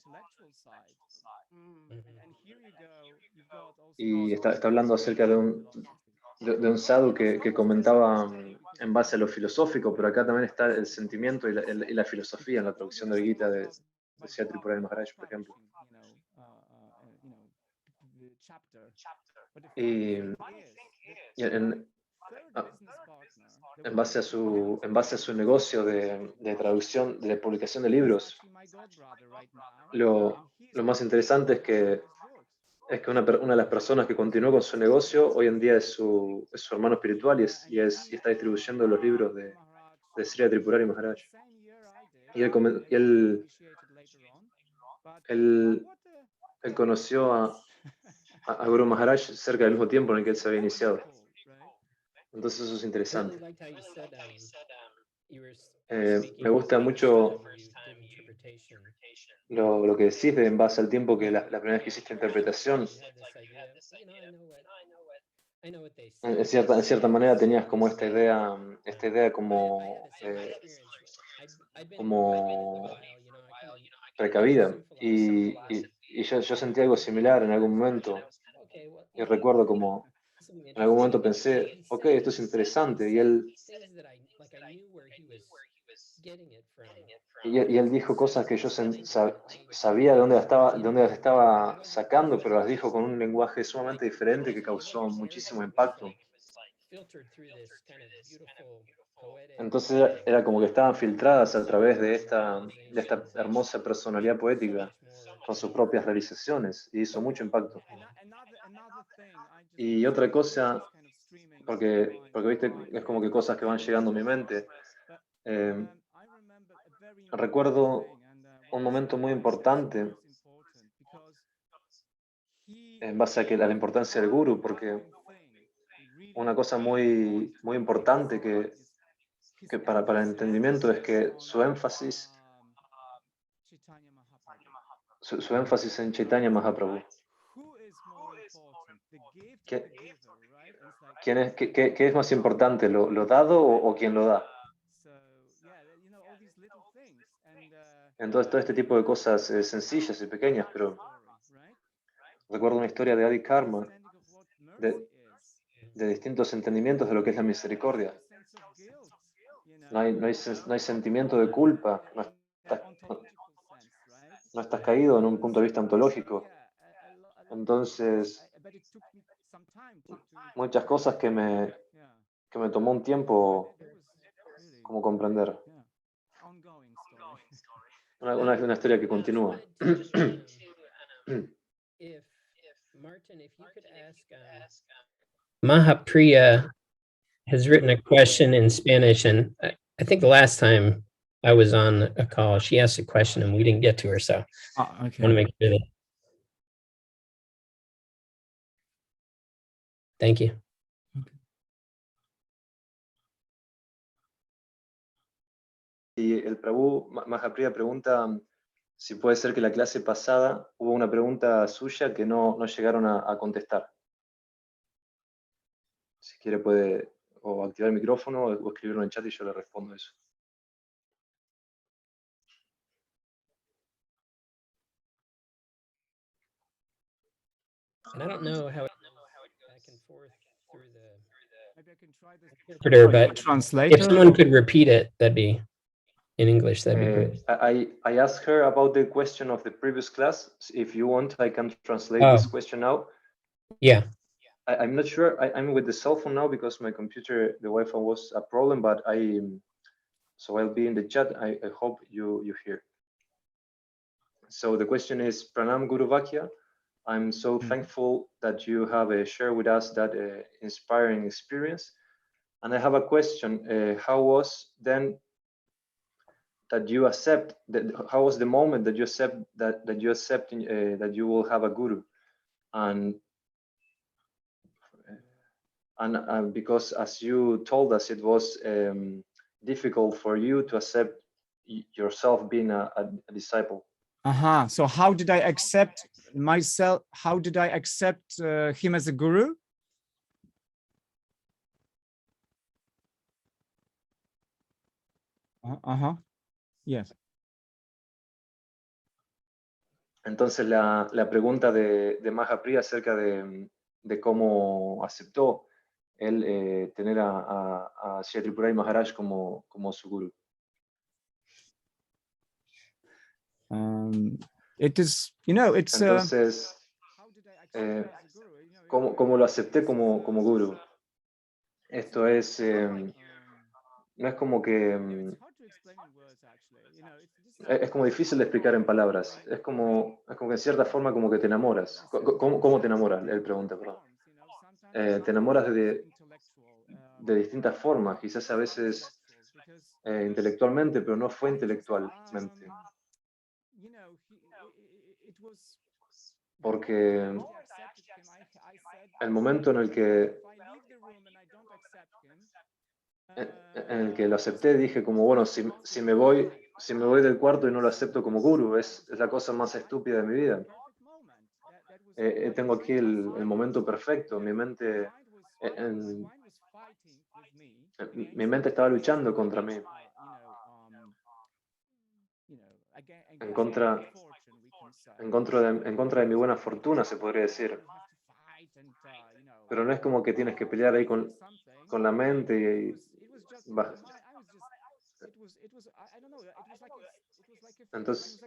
y está hablando acerca de un sadhu que comentaba en base a lo filosófico, pero acá también está el sentimiento y la filosofía en la traducción del Gita de Sri Tripurari Maharaj, por ejemplo. Y en base a su negocio de traducción, de publicación de libros, lo más interesante es que una de las personas que continuó con su negocio hoy en día es su hermano espiritual y está distribuyendo los libros de Sri Tripurari Maharaj. Y él conoció a Guru Maharaj cerca del mismo tiempo en el que él se había iniciado. Entonces eso es interesante. Me gusta mucho lo que decís en base al tiempo que la primera vez que hiciste interpretación. En cierta manera tenías como esta idea como como precavida. Y yo sentí algo similar en algún momento. Y recuerdo como en algún momento pensé, ok, esto es interesante. Y él dijo cosas que yo sabía de dónde las estaba sacando, pero las dijo con un lenguaje sumamente diferente que causó muchísimo impacto. Entonces era como que estaban filtradas a través de esta hermosa personalidad poética con sus propias realizaciones y hizo mucho impacto. Y otra cosa, porque viste, es como que cosas que van llegando a mi mente. Recuerdo un momento muy importante en base a la importancia del guru, porque una cosa muy importante que para el entendimiento es que su énfasis en Chaitanya Mahaprabhu. ¿Qué, qué es más importante, lo dado o quien lo da? Entonces, todo este tipo de cosas sencillas y pequeñas, pero recuerdo una historia de Adi Karma, de distintos entendimientos de lo que es la misericordia. No hay sentimiento de culpa, no estás caído en un punto de vista ontológico. Entonces, muchas cosas que me tomó un tiempo como comprender. Una historia que continúa. Mahapriya has written a question in Spanish, and I think the last time I was on a call, she asked a question and we didn't get to her. So I want to make sure that. Thank you. Y el Prabhu Mahapriya pregunta si puede ser que la clase pasada hubo una pregunta suya que no llegaron a contestar. Si quiere puede o activar el micrófono o escribirlo en el chat y yo le respondo eso. And I don't know how it back and forth through the interpreter, but translator. if someone could repeat it, that'd be in English. That'd be great. I asked her about the question of the previous class. If you want, I can translate this question now. Yeah. I'm not sure. I'm with the cell phone now because my computer, the Wi-Fi was a problem, but so I'll be in the chat. I hope you hear. So the question is, Pranam Guru Vakya. I'm so thankful that you have shared with us that inspiring experience. And I have a question. How was then that you accept that? How was the moment that you accept that you will have a guru? And because as you told us, it was difficult for you to accept yourself being a disciple. So how did I accept myself? How did I accept him as a guru? Yes. Entonces la pregunta de Mahapriya acerca de cómo aceptó él tener a Shri Tripurari Maharaj como su guru. It is, it's. Entonces, ¿cómo lo acepté como guru? Esto es, no es como que, es como difícil de explicar en palabras. Es como que en cierta forma como que te enamoras. ¿Cómo te enamoras? Él pregunta, perdón. Te enamoras de distintas formas, quizás a veces intelectualmente, pero no fue intelectualmente. Porque el momento en el que lo acepté, dije como, bueno, si me voy del cuarto y no lo acepto como guru, es la cosa más estúpida de mi vida. Tengo aquí el momento perfecto, mi mente estaba luchando contra mí. en contra, en contra de mi buena fortuna, se podría decir. Pero no es como que tienes que pelear ahí con la mente entonces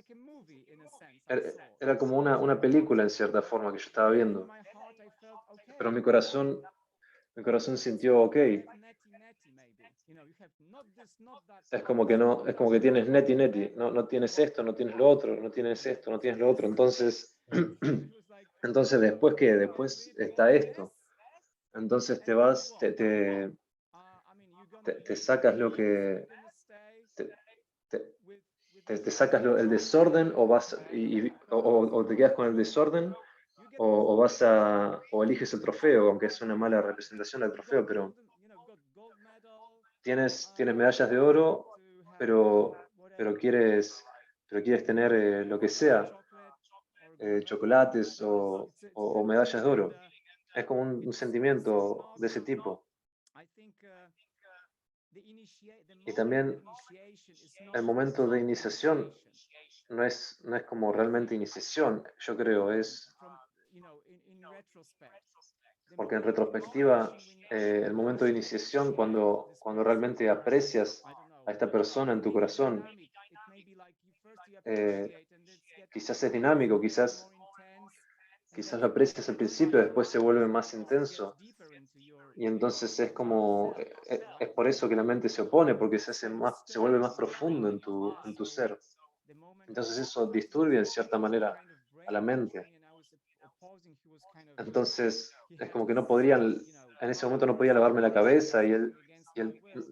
era como una película en cierta forma que yo estaba viendo, pero mi corazón sintió ok. Es como que no, es como que tienes neti neti, no tienes esto, no tienes lo otro, no tienes esto, no tienes lo otro. Entonces, entonces después que después está esto. Entonces te vas, te sacas lo que te, te sacas el desorden o vas o te quedas con el desorden o vas o eliges el trofeo, aunque es una mala representación del trofeo, pero tienes medallas de oro, pero, pero quieres, tener lo que sea, chocolates o medallas de oro. Es como un sentimiento de ese tipo. Y también el momento de iniciación no es como realmente iniciación, yo creo, es porque en retrospectiva, el momento de iniciación, cuando realmente aprecias a esta persona en tu corazón, quizás es dinámico, quizás lo aprecias al principio, después se vuelve más intenso. Y entonces es como, es por eso que la mente se opone, porque se vuelve más profundo en tu ser. Entonces eso disturbia en cierta manera a la mente. Entonces es como que no podrían, en ese momento no podía lavarme la cabeza y él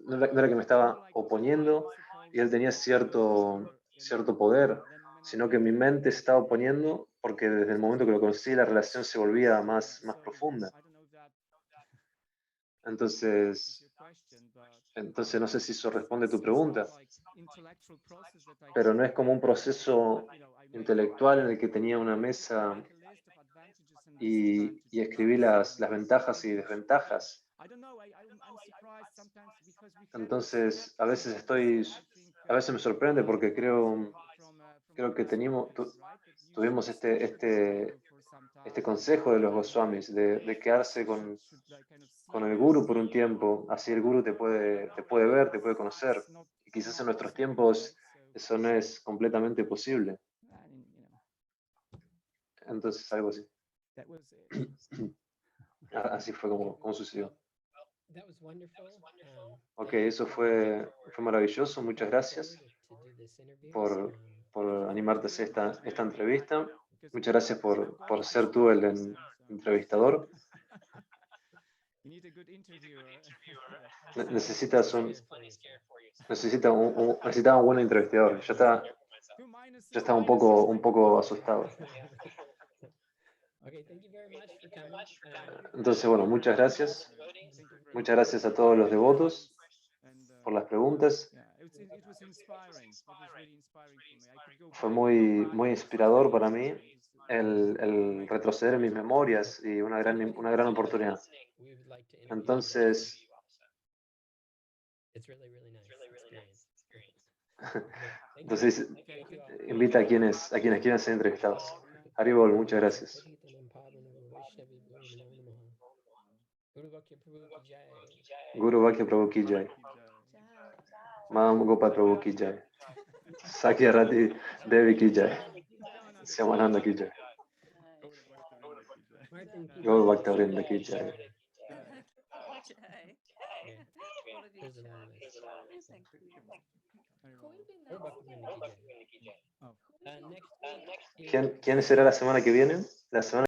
no era que me estaba oponiendo y él tenía cierto poder, sino que mi mente se estaba oponiendo porque desde el momento que lo conocí la relación se volvía más profunda. Entonces no sé si eso responde a tu pregunta, pero no es como un proceso intelectual en el que tenía una mesa y escribí las ventajas y desventajas. Entonces, a veces me sorprende porque creo que tuvimos este consejo de los Goswamis de quedarse con el guru por un tiempo, así el guru te puede ver, te puede conocer. Y quizás en nuestros tiempos eso no es completamente posible. Entonces, algo así. Así fue como sucedió. Ok, eso fue maravilloso. Muchas gracias por animarte a hacer esta entrevista. Muchas gracias por ser tú el entrevistador. Necesitaba un buen entrevistador. Ya estaba un poco asustado. Entonces, bueno, muchas gracias. Muchas gracias a todos los devotos por las preguntas. Fue muy inspirador para mí el retroceder en mis memorias y una gran oportunidad. Entonces, invita a quienes quieran ser entrevistados. Haribol, muchas gracias. Guru Vakya Prabhu ki jai. Mam Gopal Prabhu ki jai. Sakya Rati Devi ki jai. Syamananda ki jai. Gaur Bhakta Vrinda ki jai. ¿Quién será la semana que viene? La semana